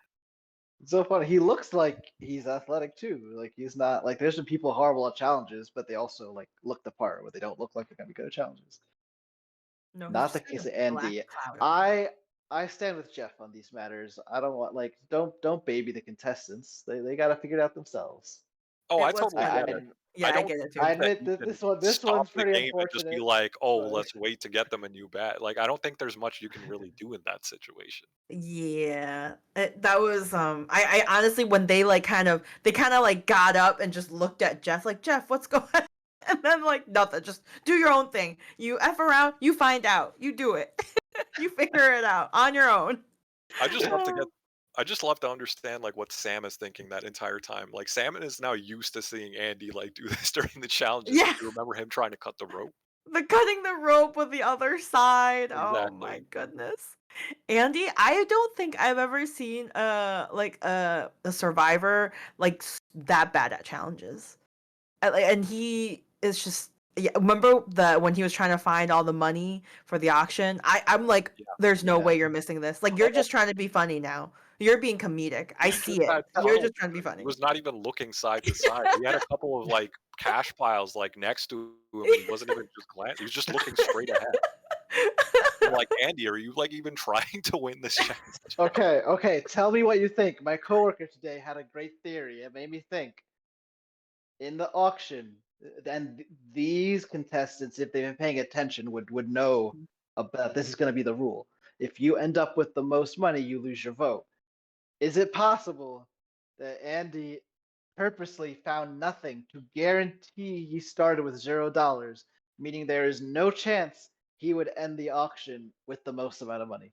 so funny. He looks like he's athletic too. Like he's not like there's some people horrible at challenges, but they also like look the part where they don't look like they're gonna be good at challenges. No, he's Not the just like case a of black Andy. cloud over him. I stand with Jeff on these matters. I don't want like don't baby the contestants. They got to figure it out themselves. Oh, It I was totally kind I of get I, it. weird. I Yeah, I don't get it I too. think that admit you that can this stop one's the pretty game and just be unfortunate, like, "Oh, but let's wait to get them a new bat." Like, I don't think there's much you can really do in that situation. Yeah, that was I honestly when they kind of like got up and just looked at Jeff like Jeff, what's going on? And then like nothing, just do your own thing. You F around, you find out, you do it. You figure it out on your own. I just love to get I just love to understand like what Sam is thinking that entire time. Like Sam is now used to seeing Andy like do this during the challenges. Yeah, If you remember him trying to cut the rope. the cutting the rope with the other side. Oh Exactly. my goodness. Andy, I don't think I've ever seen a survivor like that bad at challenges. And he is just yeah, remember the when he was trying to find all the money for the auction? I'm like, Yeah. there's no yeah. way you're missing this. Like you're Oh, just trying to be funny now. You're being comedic. I see it. that You're tunnel just trying to be he funny. was not even looking side to side. He had a couple of like cash piles like next to him and he wasn't even just he was just looking straight ahead. I'm like, Andy, are you like even trying to win this challenge? Okay. Tell me what you think. My coworker today had a great theory. It made me think. In the auction, and these contestants, if they've been paying attention, would know about this is going to be the rule. If you end up with the most money, you lose your vote. Is it possible that Andy purposely found nothing to guarantee he started with $0, meaning there is no chance he would end the auction with the most amount of money.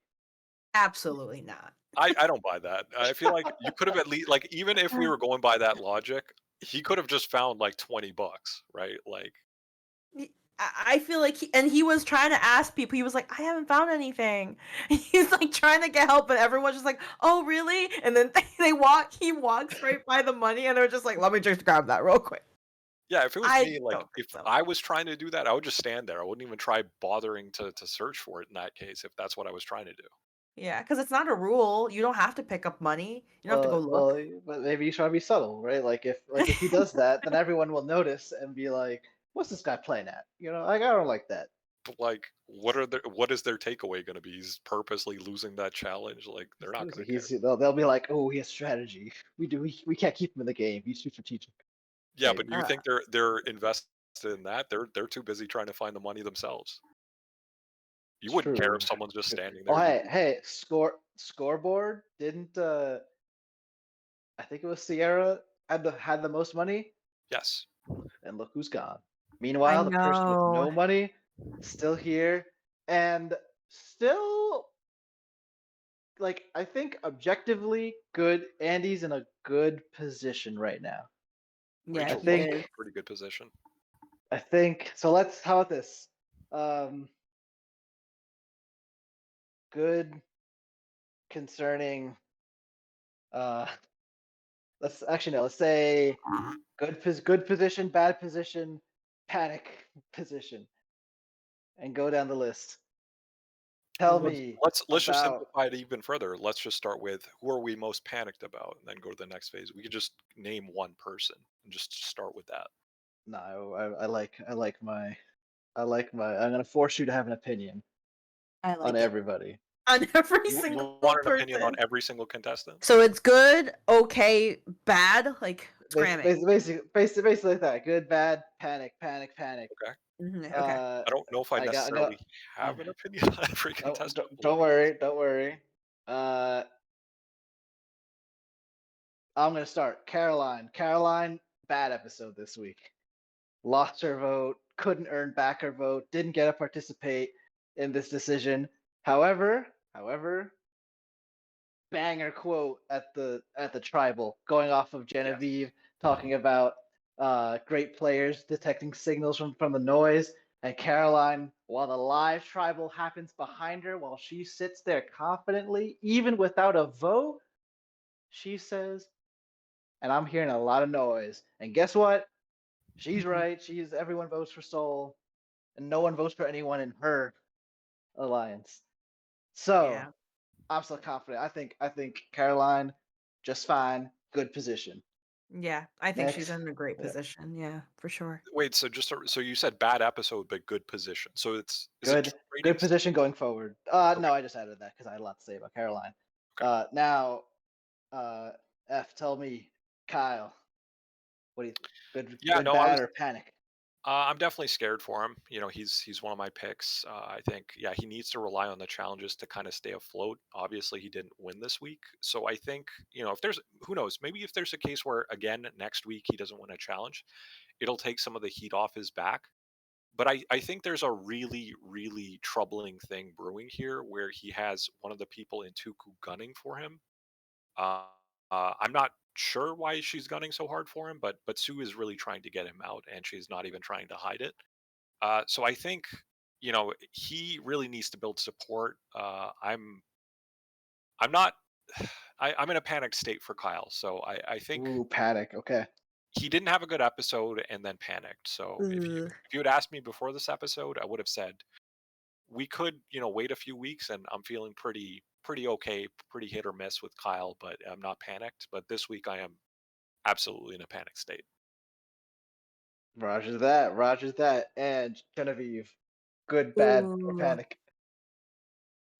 Absolutely not. I don't buy that. I feel like you could have at least, like, even if we were going by that logic, he could have just found like $20, right? Like, I feel like he was trying to ask people. He was like, I haven't found anything. He's like trying to get help, but everyone's just like, oh really? And then he walks right by the money, and they're just like, let me just grab that real quick. yeah, if it was I me, like don't if think so. I was trying to do that, I would just stand there. I wouldn't even try bothering to search for it in that case if that's what I was trying to do. Yeah, because it's not a rule. You don't have to pick up money. You don't have to go look. But maybe he's trying to be subtle, right? Like if he does that, then everyone will notice and be like, "What's this guy playing at?" Like I don't like that. But like, what is their takeaway going to be? He's purposely losing that challenge. Like, they're not going to care. They'll be like, "Oh, he has strategy. We can't keep him in the game. He's too strategic." Yeah, but you Uh, think they're invested in that? They're too busy trying to find the money themselves. You It's wouldn't care if true. someone's just standing Oh, there. hey, scoreboard didn't I think it was Sierra had the most money, Yes. and look who's gone. I Meanwhile, the person with know. no money still here and still like I think objectively good. Andy's in a good position right now. Yeah, I Rachel's he also in is. a pretty good position. think so. Let's how about this? Um, good concerning. Uh, let's actually no. Let's say good position, bad position, panic position, and go down the list. Tell Let's me let's just about. simplify it even further. Let's just start with who are we most panicked about, and then go to the next phase. We could just name one person and just start with that. No, I like my. I'm gonna force you to have an opinion I on like it. everybody. On every You single want an opinion on person. every single contestant? So it's good, okay, bad. Like it's cramming. Basically like that. Good, bad, panic, panic, panic. Okay. Okay. Uh, I don't know if I I got. necessarily Um, have an opinion on every contestant. But don't worry, don't worry. Uh, I'm gonna start. Caroline, bad episode this week. Lost her vote, couldn't earn back her vote, didn't get to participate in this decision. However, banger quote at the tribal, going off of yes. Genevieve talking about great players detecting signals from the noise, and Caroline, while the live tribal happens behind her, while she sits there confidently, even without a vote, she says, "And I'm hearing a lot of noise." And guess what? She's right. Everyone votes for Soul, and no one votes for anyone in her alliance. So Yeah. I'm still confident. I think Caroline, just fine, good position. Yeah. I think she's Next, in a great yeah, position. Yeah, for sure. Wait. So so you said bad episode, but good position. So is it good true good ratings? position going forward. Okay. No, I just added that because I had a lot to say about Caroline. Okay. Now, uh, tell me, Kyle, what do you Yeah. good, No, I bad, was. or panic? I'm definitely scared for him. You know, he's one of my picks. I think, yeah, he needs to rely on the challenges to kind of stay afloat. Obviously, he didn't win this week, so I think, if there's, who knows, maybe if there's a case where again next week he doesn't win a challenge, it'll take some of the heat off his back. But I think there's a really really troubling thing brewing here, where he has one of the people in Tuku gunning for him. Uh, I'm not sure why she's gunning so hard for him, but Sue is really trying to get him out, and she's not even trying to hide it. So I think he really needs to build support. I'm not. I'm in a panicked state for Kyle. So I think Ooh, panic. Okay. he didn't have a good episode and then panicked. So Ugh. if you had asked me before this episode, I would have said we could wait a few weeks, and I'm feeling pretty okay, pretty hit or miss with Kyle, but I'm not panicked. But this week I am absolutely in a panic state. Roger that. Roger that. And Genevieve, good, bad, or Ooh. panic?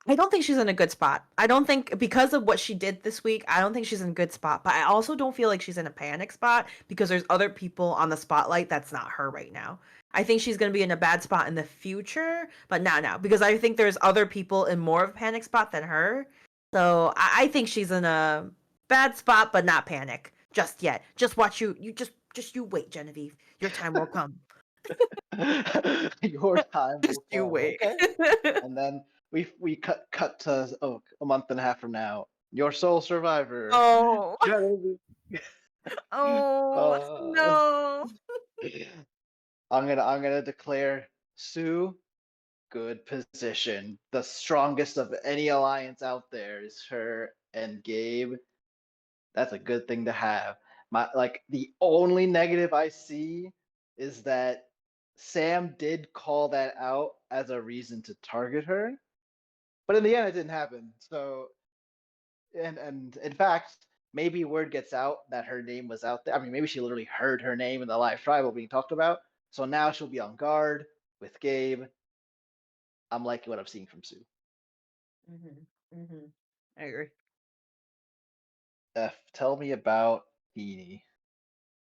I don't think she's in a good spot. I don't think because of what she did this week, I don't think she's in a good spot. But I also don't feel like she's in a panic spot because there's other people on the spotlight that's not her right now. I think she's gonna be in a bad spot in the future, but not now because I think there's other people in more of a panic spot than her. So I think she's in a bad spot, but not panic just yet. Just watch you. You just you wait, Genevieve. Your time will come. Your time Just will you come. wait. Okay. And then we cut to a month and a half from now. Your sole survivor, Oh, Genevieve. oh Uh, no. I'm gonna declare Sue good position. The strongest of any alliance out there is her and Gabe. That's a good thing to have. The only negative I see is that Sam did call that out as a reason to target her, but in the end it didn't happen. So and in fact, maybe word gets out that her name was out there. I mean, maybe she literally heard her name in the live tribal being talked about. So now she'll be on guard with Gabe. I'm liking what I'm seeing from Sue. I agree. F, tell me about Beanie.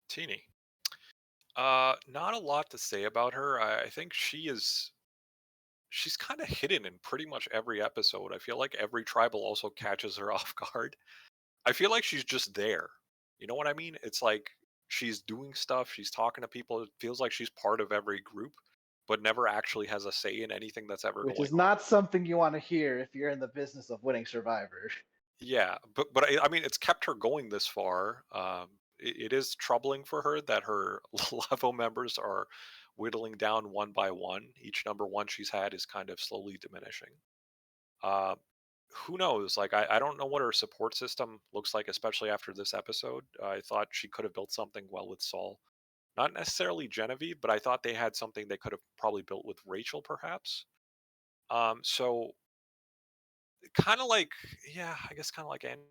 Teeny. Not a lot to say about her. I think she's kind of hidden in pretty much every episode. I feel like every tribal also catches her off guard. I feel like she's just there. You know what I mean? It's like she's doing stuff, she's talking to people. It feels like she's part of every group, but never actually has a say in anything that's ever Which going is on. not something you want to hear if you're in the business of winning Survivor. Yeah, but I mean, it's kept her going this far. It is troubling for her that her level members are whittling down one by one. Each number one she's had is kind of slowly diminishing. Uh, who knows? Like, I don't know what her support system looks like, especially after this episode. I thought she could have built something well with Saul. Not necessarily Genevieve, but I thought they had something they could have probably built with Rachel, perhaps. So kind of like, yeah, I guess kind of like Andy.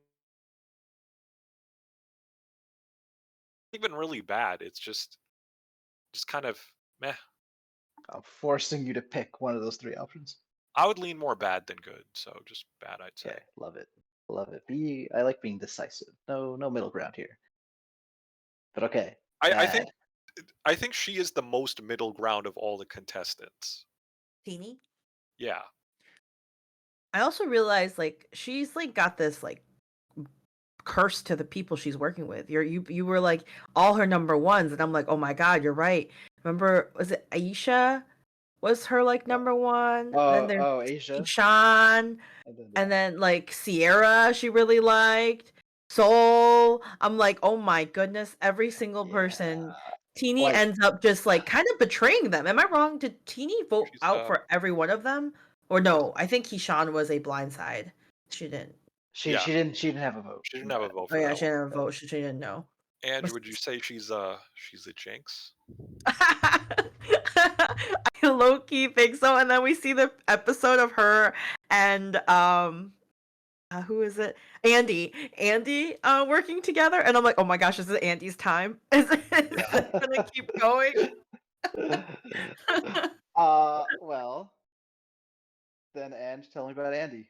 Even really bad. It's just kind of meh. I'm forcing you to pick one of those three options. I would lean more bad than good, so just bad, I'd say. Okay, love it. Love it. I like being decisive. No middle ground here. But okay, I think bad. I think she is the most middle ground of all the contestants. Teeny. Yeah. I also realized like she's like got this like curse to the people she's working with. You were like all her number ones, and I'm like, oh my god, you're right. Remember, was it Aisha? Was her like number one? Then there's Asia. Sean, And then and then like Sierra, she really liked. Soul. I'm like, oh my goodness, every single yeah, person. Teeny like ends up just like kind of betraying them. Am I wrong? Did Teeny vote She's out for every one of them? Or yes. no? I think Keyshawn was a blindside. She didn't. Yeah. she didn't have a vote She in didn't have a that. vote Oh for yeah, that she one. didn't vote. She didn't know. Andrew, would you say she's a jinx? I low key think so. And then we see the episode of her and who is it? Andy working together, and I'm like, oh my gosh, is it Andy's time? Is it gonna keep going? Well, then Ange, tell me about Andy.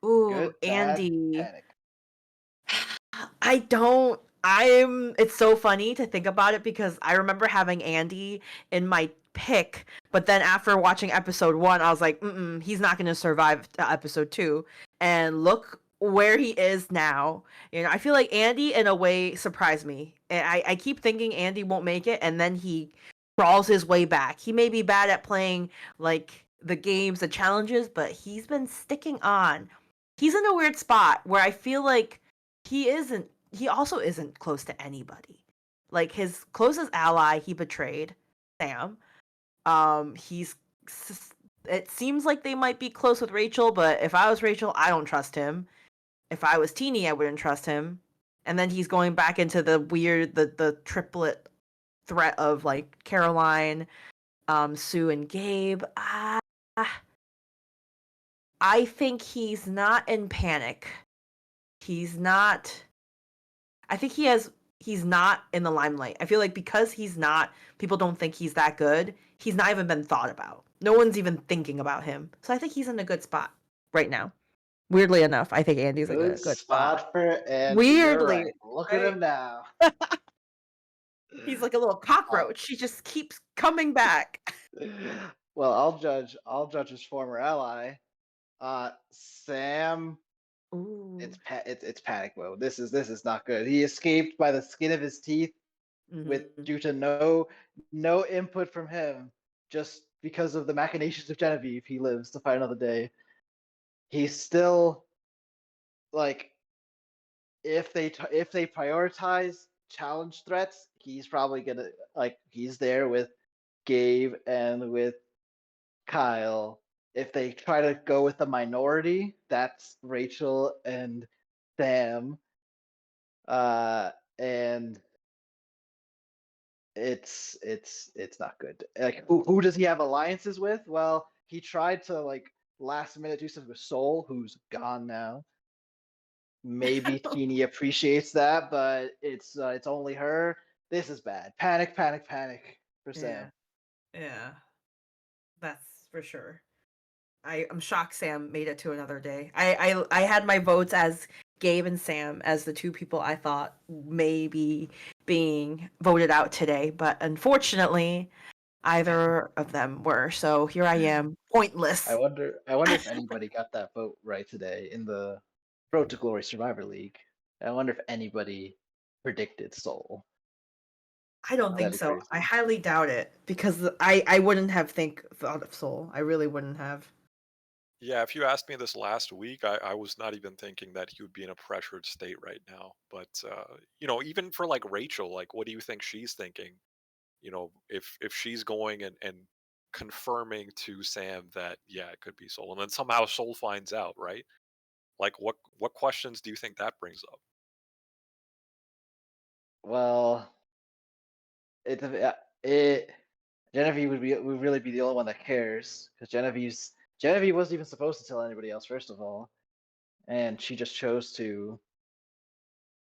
Ooh, Good, bad, Andy. panic. I don't. It's so funny to think about it because I remember having Andy in my pick, but then after watching episode one, I was like, he's not going to survive to episode two. And look where he is now. You know, I feel like Andy, in a way, surprised me. And I keep thinking Andy won't make it, and then he crawls his way back. He may be bad at playing like the games, the challenges, but he's been sticking on. He's in a weird spot where I feel like he also isn't close to anybody. Like his closest ally he betrayed, Sam. He's it seems like they might be close with Rachel, but if I was Rachel, I don't trust him. If I was Teeny, I wouldn't trust him. And then he's going back into the weird the triplet threat of like Caroline, Sue and Gabe. I think he's not in panic. He's not I think he's not in the limelight. I feel like because he's not, people don't think he's that good. He's not even been thought about. No one's even thinking about him. So I think he's in a good spot right now. Weirdly enough, I think Andy's a Good good spot. spot for Andy. You're Weirdly, right. Look at right? him now. He's like a little Uh, cockroach. He just keeps coming back. well, I'll judge his former ally. Sam, Ooh. it's panic mode. This is not good. He escaped by the skin of his teeth. with Mhm. due to no input from him, just because of the machinations of Genevieve. He lives to fight another day. He's still like, if they prioritize challenge threats, he's probably gonna, like, he's there with Gabe and with Kyle. If they try to go with the minority, that's Rachel and Sam. And it's not good. Like, who does he have alliances with? Well, he tried to, like, last minute do something with Soul, who's gone now. Maybe Teeny appreciates that, but it's only her. This is bad. Panic, panic, panic for Yeah. Sam. Yeah. That's for sure. I'm shocked Sam made it to another day. I had my votes as Gabe and Sam as the two people I thought may be being voted out today, but unfortunately, either of them were. So here I am, I pointless. wonder I wonder if anybody got that vote right today in the Road to Glory Survivor League. I wonder if anybody predicted Soul. I don't think That'd be so. I crazy. highly doubt it because I wouldn't have thought of Soul. I really wouldn't have. Yeah, if you asked me this last week, I was not even thinking that he would be in a pressured state right now. But even for like Rachel, like what do you think she's thinking? If she's going and confirming to Sam that yeah, it could be Soul, and then somehow Soul finds out, right? Like what questions do you think that brings up? Well, it Genevieve would really be the only one that cares, because Genevieve wasn't even supposed to tell anybody else, first of all, and she just chose to.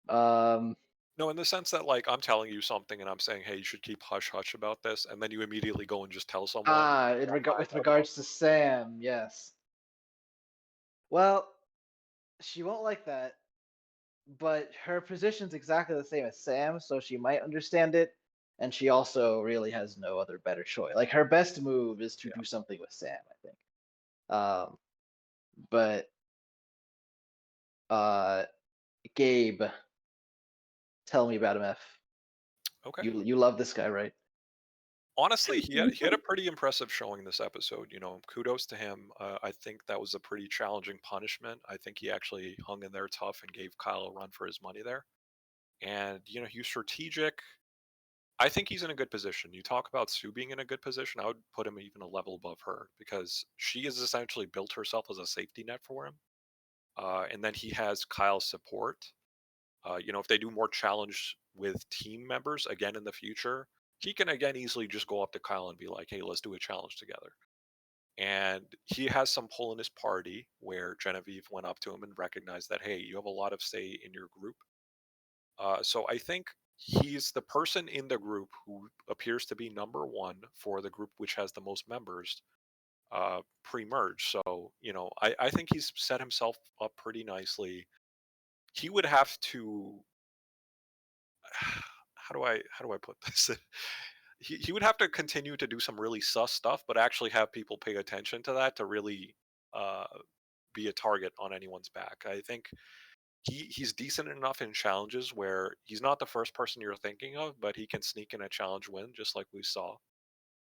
Um, No, in the sense that like I'm telling you something and I'm saying, hey, you should keep hush hush about this, and then you immediately go and just tell someone. with regards to Sam, yes. Well, she won't like that, but her position's exactly the same as Sam, so she might understand it, and she also really has no other better choice. Like, her best move is to Yeah. do something with Sam, I think. But uh, Gabe, tell me about him, F. Okay. You love this guy, right? Honestly, he had a pretty impressive showing this episode. Kudos to him. I think that was a pretty challenging punishment. I think he actually hung in there tough and gave Kyle a run for his money there. And he was strategic. I think he's in a good position. You talk about Sue being in a good position. I would put him even a level above her because she has essentially built herself as a safety net for him. And then he has Kyle's support. If they do more challenge with team members again in the future, he can again easily just go up to Kyle and be like, "Hey, let's do a challenge together." And he has some pull in his party where Genevieve went up to him and recognized that, "Hey, you have a lot of say in your group." So I think he's the person in the group who appears to be number one for the group which has the most members pre-merge. So I think he's set himself up pretty nicely. He would have to how do I put this? He would have to continue to do some really sus stuff, but actually have people pay attention to that to really uh, be a target on anyone's back. I think he's decent enough in challenges where he's not the first person you're thinking of, but he can sneak in a challenge win, just like we saw.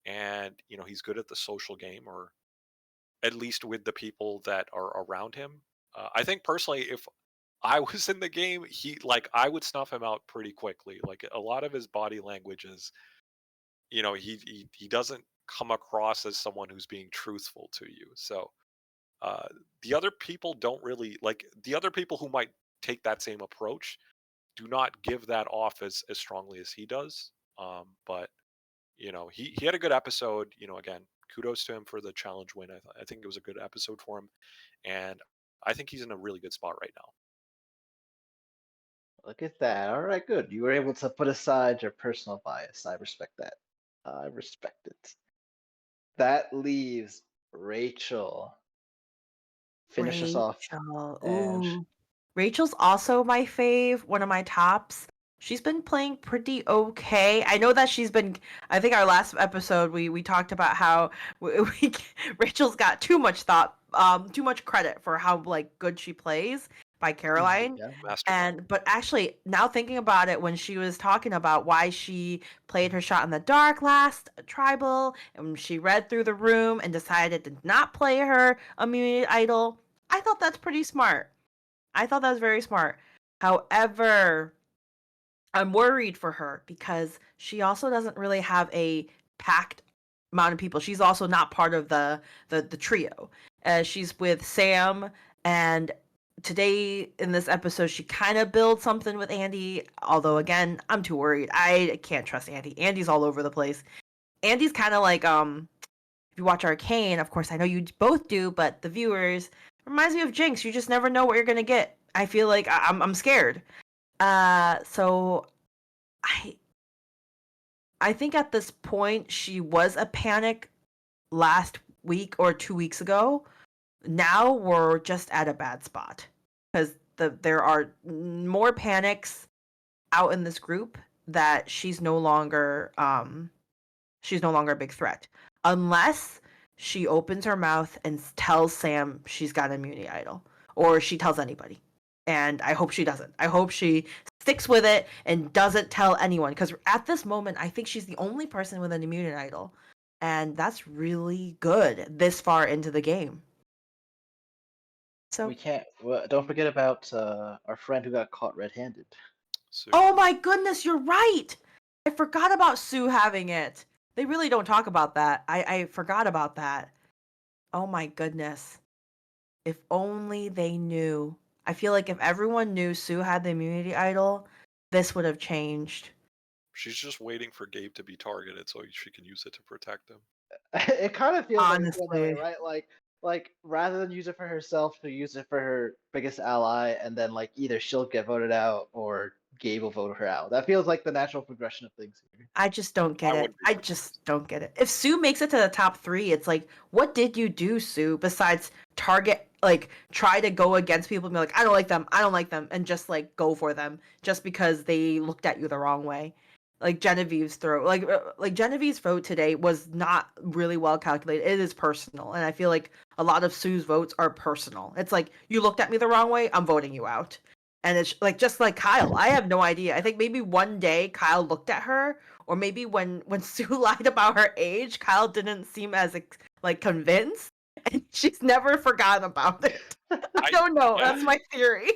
And he's good at the social game, or at least with the people that are around him. I think personally, if I was in the game, I would snuff him out pretty quickly. Like a lot of his body language is, he doesn't come across as someone who's being truthful to you. So uh, the other people don't really like the other people who might take that same approach do not give that off as strongly as he does. But he had a good episode. Again, kudos to him for the challenge win. I think it was a good episode for him, and I think he's in a really good spot right now. Look at that. All right, good. You were able to put aside your personal bias. I respect that. I respect it. That leaves Rachel. Finish us off, Rachel. Ange. Ooh. Rachel's also my fave, one of my tops. She's been playing pretty okay. I know that she's been. I think our last episode we talked about how we Rachel's got too much credit for how like good she plays. by Caroline. Yeah. Mastermind. But actually, now thinking about it, when she was talking about why she played her shot in the dark last tribal, and she read through the room and decided to not play her immunity idol, I thought that's pretty smart. I thought that was very smart. However, I'm worried for her because she also doesn't really have a packed amount of people. She's also not part of the trio. She's with Sam, and today in this episode she kind of builds something with Andy. Although again, I'm too worried. I can't trust Andy. Andy's all over the place. Andy's kind of like if you watch Arcane, of course I know you both do, but the viewers reminds me of Jinx. You just never know what you're gonna get. I feel like I'm scared. So I I think at this point she was a panic last week or 2 weeks ago. Now we're just at a bad spot because there are more panics out in this group that she's no longer a big threat unless she opens her mouth and tells Sam she's got an immunity idol, or she tells anybody. And I hope she doesn't. I hope she sticks with it and doesn't tell anyone, because at this moment I think she's the only person with an immunity idol, and that's really good this far into the game. So We can't. Well, don't forget about our friend who got caught red-handed. So oh my goodness, you're right. I forgot about Sue having it. They really don't talk about that. I forgot about that. Oh my goodness. If only they knew. I feel like if everyone knew Sue had the immunity idol, this would have changed. she's just waiting for Gabe to be targeted so she can use it to protect him. It kind of feels like it's going that way, Honestly. right? Like rather than use it for herself, she'll use it for her biggest ally, and then like either she'll get voted out or Gabe will vote her out. That feels like the natural progression of things here. I just don't get I it. wouldn't be I surprised. just don't get it. If Sue makes it to the top 3, it's like, what did you do, Sue, besides target, like, try to go against people and be like, I don't like them, I don't like them, and just, like, go for them just because they looked at you the wrong way. Like Genevieve's throw, like Genevieve's vote today was not really well calculated. It is personal, and I feel like a lot of Sue's votes are personal. It's like, you looked at me the wrong way, I'm voting you out. And it's like, just like Kyle, I have no idea. I think maybe one day Kyle looked at her, or maybe when Sue lied about her age, Kyle didn't seem as like convinced, and she's never forgotten about it. I don't know. Yeah, That's my theory.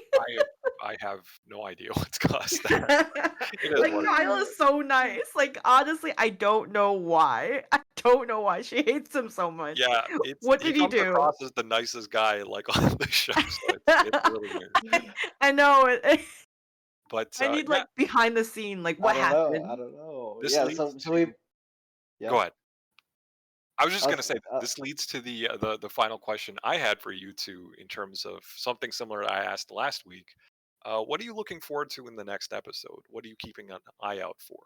I have no idea what's caused that. It is Like, what it Kyle is. is so nice. Like, honestly, I don't know why. I don't know why she hates him so much. Yeah, What he did he comes do? across as the nicest guy like on the show, so it's really weird. I know it. But I need yeah, like behind the scene, like I what don't know. I happened. don't know. this Yeah. leads So to we. Yeah. go ahead. I was just I gonna was, say this leads to the final question I had for you two in terms of something similar I asked last week. What are you looking forward to in the next episode? What are you keeping an eye out for?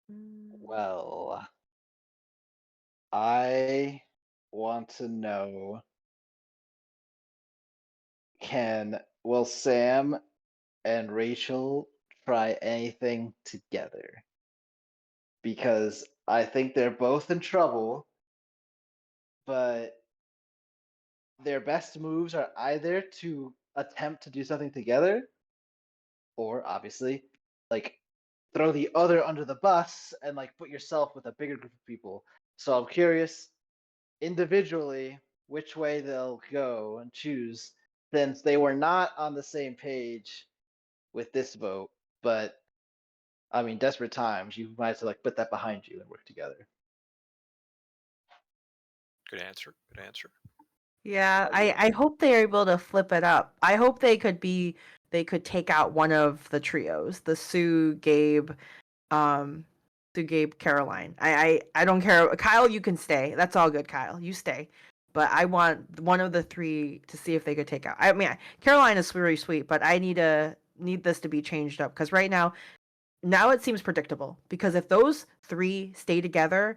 well, I want to know, will Sam and Rachel try anything together? Because I think they're both in trouble, but their best moves are either to attempt to do something together, or obviously, like throw the other under the bus and like put yourself with a bigger group of people. So I'm curious individually which way they'll go and choose, since they were not on the same page with this vote. But I mean, desperate times, you might as well like put that behind you and work together. Good answer. Good answer. Yeah, How you? I hope they're able to flip it up. I hope they could take out one of the trios, the um Sue, Gabe, Caroline. I don't care. Kyle, you can stay. That's all good, Kyle. You stay. But I want one of the 3 to see if they could take out. I mean, Caroline is really sweet, but I need this to be changed up, because right now it seems predictable, because if those 3 stay together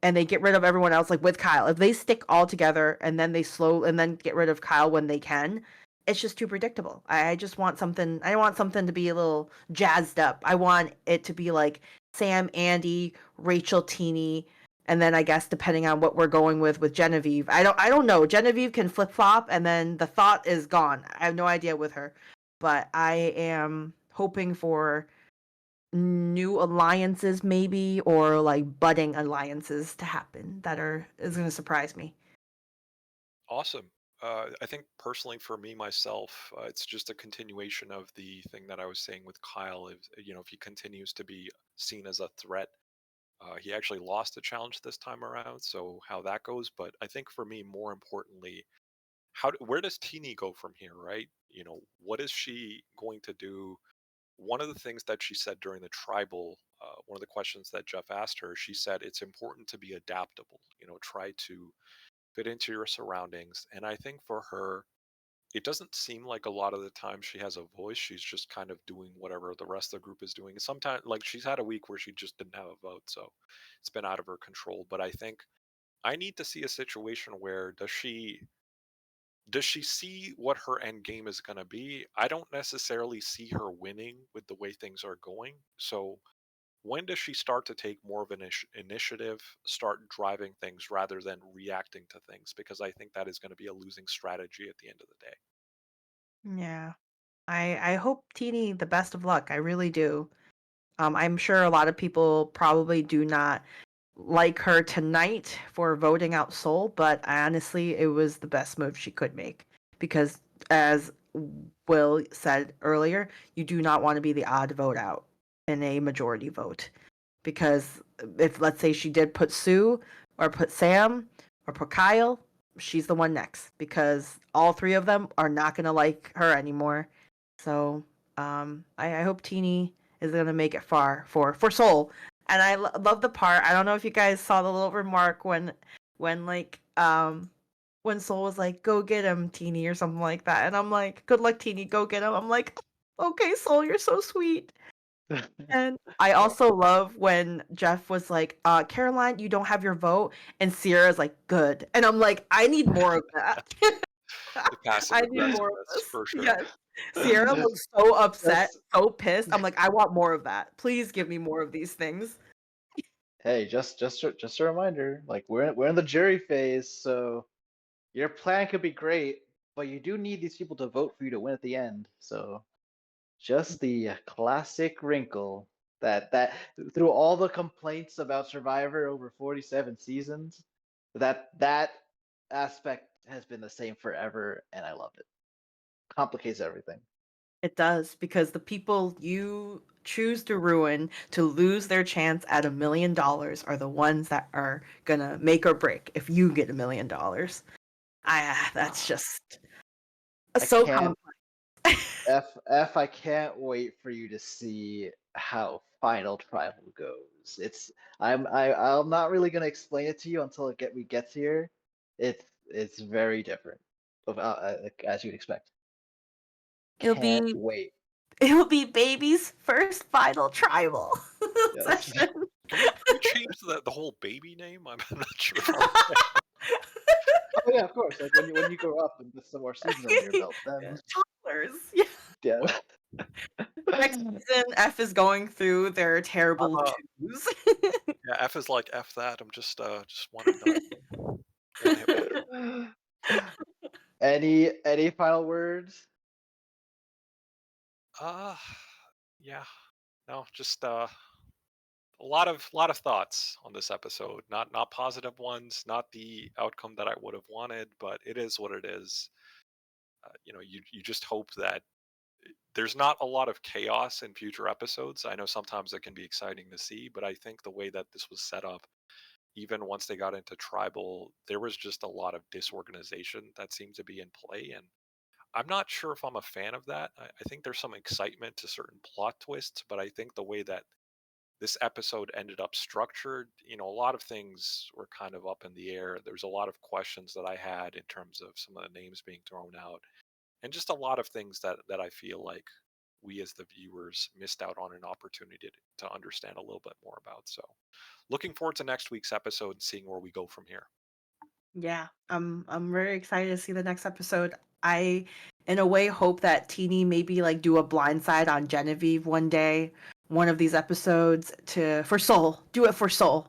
and they get rid of everyone else, like with Kyle, if they stick all together and then and then get rid of Kyle when they can, it's just too predictable. I just want something. I want something to be a little jazzed up. I want it to be like Sam, Andy, Rachel, Teeny, And then I guess depending on what we're going with Genevieve, I don't know. Genevieve can flip flop, and then the thought is gone. I have no idea with her, but I am hoping for new alliances maybe, or like budding alliances to happen that is going to surprise me. Awesome. I think personally for me myself, it's just a continuation of the thing that I was saying with Kyle. If he continues to be seen as a threat, he actually lost the challenge this time around. So how that goes, but I think for me, more importantly, where does Teeny go from here, right? What is she going to do? One of the things that she said during the tribal, one of the questions that Jeff asked her, she said it's important to be adaptable. Try to fit into your surroundings. And I think for her, it doesn't seem like a lot of the time she has a voice. She's just kind of doing whatever the rest of the group is doing. Sometimes, like she's had a week where she just didn't have a vote, so it's been out of her control. But I think I need to see a situation where does she see what her end game is going to be? I don't necessarily see her winning with the way things are going. So when does she start to take more of an initiative, start driving things rather than reacting to things? Because I think that is going to be a losing strategy at the end of the day. Yeah. I hope Teeny the best of luck. I really do. I'm sure a lot of people probably do not like her tonight for voting out Soul, but honestly, it was the best move she could make because, as Will said earlier, you do not want to be the odd vote out in a majority vote. Because if, let's say, she did put Sue or put Sam or put Kyle, she's the one next because all three of them are not going to like her anymore. So I hope Teeny is going to make it far for Soul. And I love the part. I don't know if you guys saw the little remark when like when Soul was like, "Go get him, Teeny," or something like that, and I'm like, "Good luck, Teeny. Go get him." I'm like, "Okay, Soul, you're so sweet." And I Well, also love when Jeff was like, Caroline, you don't have your vote. And Sierra's like, good. And I'm like, I need more of that. The passive I need more of aggressiveness this. for sure. Yes. Sierra looks so upset, just so pissed. I'm like, I want more of that. Please give me more of these things. hey, just a reminder. Like we're in the jury phase, so your plan could be great, but you do need these people to vote for you to win at the end. So just the classic wrinkle that through all the complaints about Survivor over 47 seasons, that aspect has been the same forever, and I love it. Complicates everything. It does, because the people you choose to ruin to lose their chance at $1 million are the ones that are gonna make or break if you get $1 million. That's just I so can't complex. I can't wait for you to see how Final Tribal goes. I'm not really gonna explain it to you until we get here. It's very different, as you'd expect. It'll Can't be wait. it'll be baby's first final tribal Yes. session. Can we change the whole baby name? I'm not sure if I'm Oh yeah, of course. Like when you grow up and get some more seasons under your belt, then Toddlers. Yeah. yeah. well. Next season, F is going through their I'm terrible twos. Yeah, F is like F that. I'm just one and done. One hit wonder. Any final words? Uh yeah. No, just a lot of thoughts on this episode. Not positive ones, not the outcome that I would have wanted, but it is what it is. You just hope that there's not a lot of chaos in future episodes. I know sometimes it can be exciting to see, but I think the way that this was set up, even once they got into tribal, there was just a lot of disorganization that seemed to be in play. And I'm not sure if I'm a fan of that. I think there's some excitement to certain plot twists, but I think the way that this episode ended up structured, a lot of things were kind of up in the air. There's a lot of questions that I had in terms of some of the names being thrown out, and just a lot of things that I feel like we as the viewers missed out on an opportunity to understand a little bit more about. So, looking forward to next week's episode and seeing where we go from here. Yeah, I'm very excited to see the next episode. I, in a way, hope that Teeny maybe like do a blindside on Genevieve one day, one of these episodes to for Soul. Do it for Soul.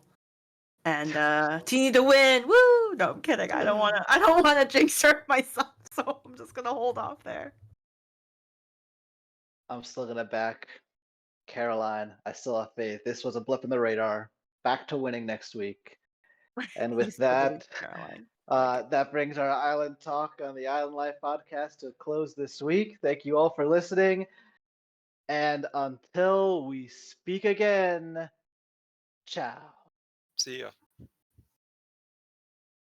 And Teeny to win. Woo! No, I'm kidding. I don't wanna jinx her myself, so I'm just gonna hold off there. I'm still gonna back Caroline. I still have faith. This was a blip in the radar. Back to winning next week. And You with still believe that, in Caroline. Like it. that brings our Island Talk on the Island Life podcast to a close this week. Thank you all for listening. And until we speak again, ciao. See ya.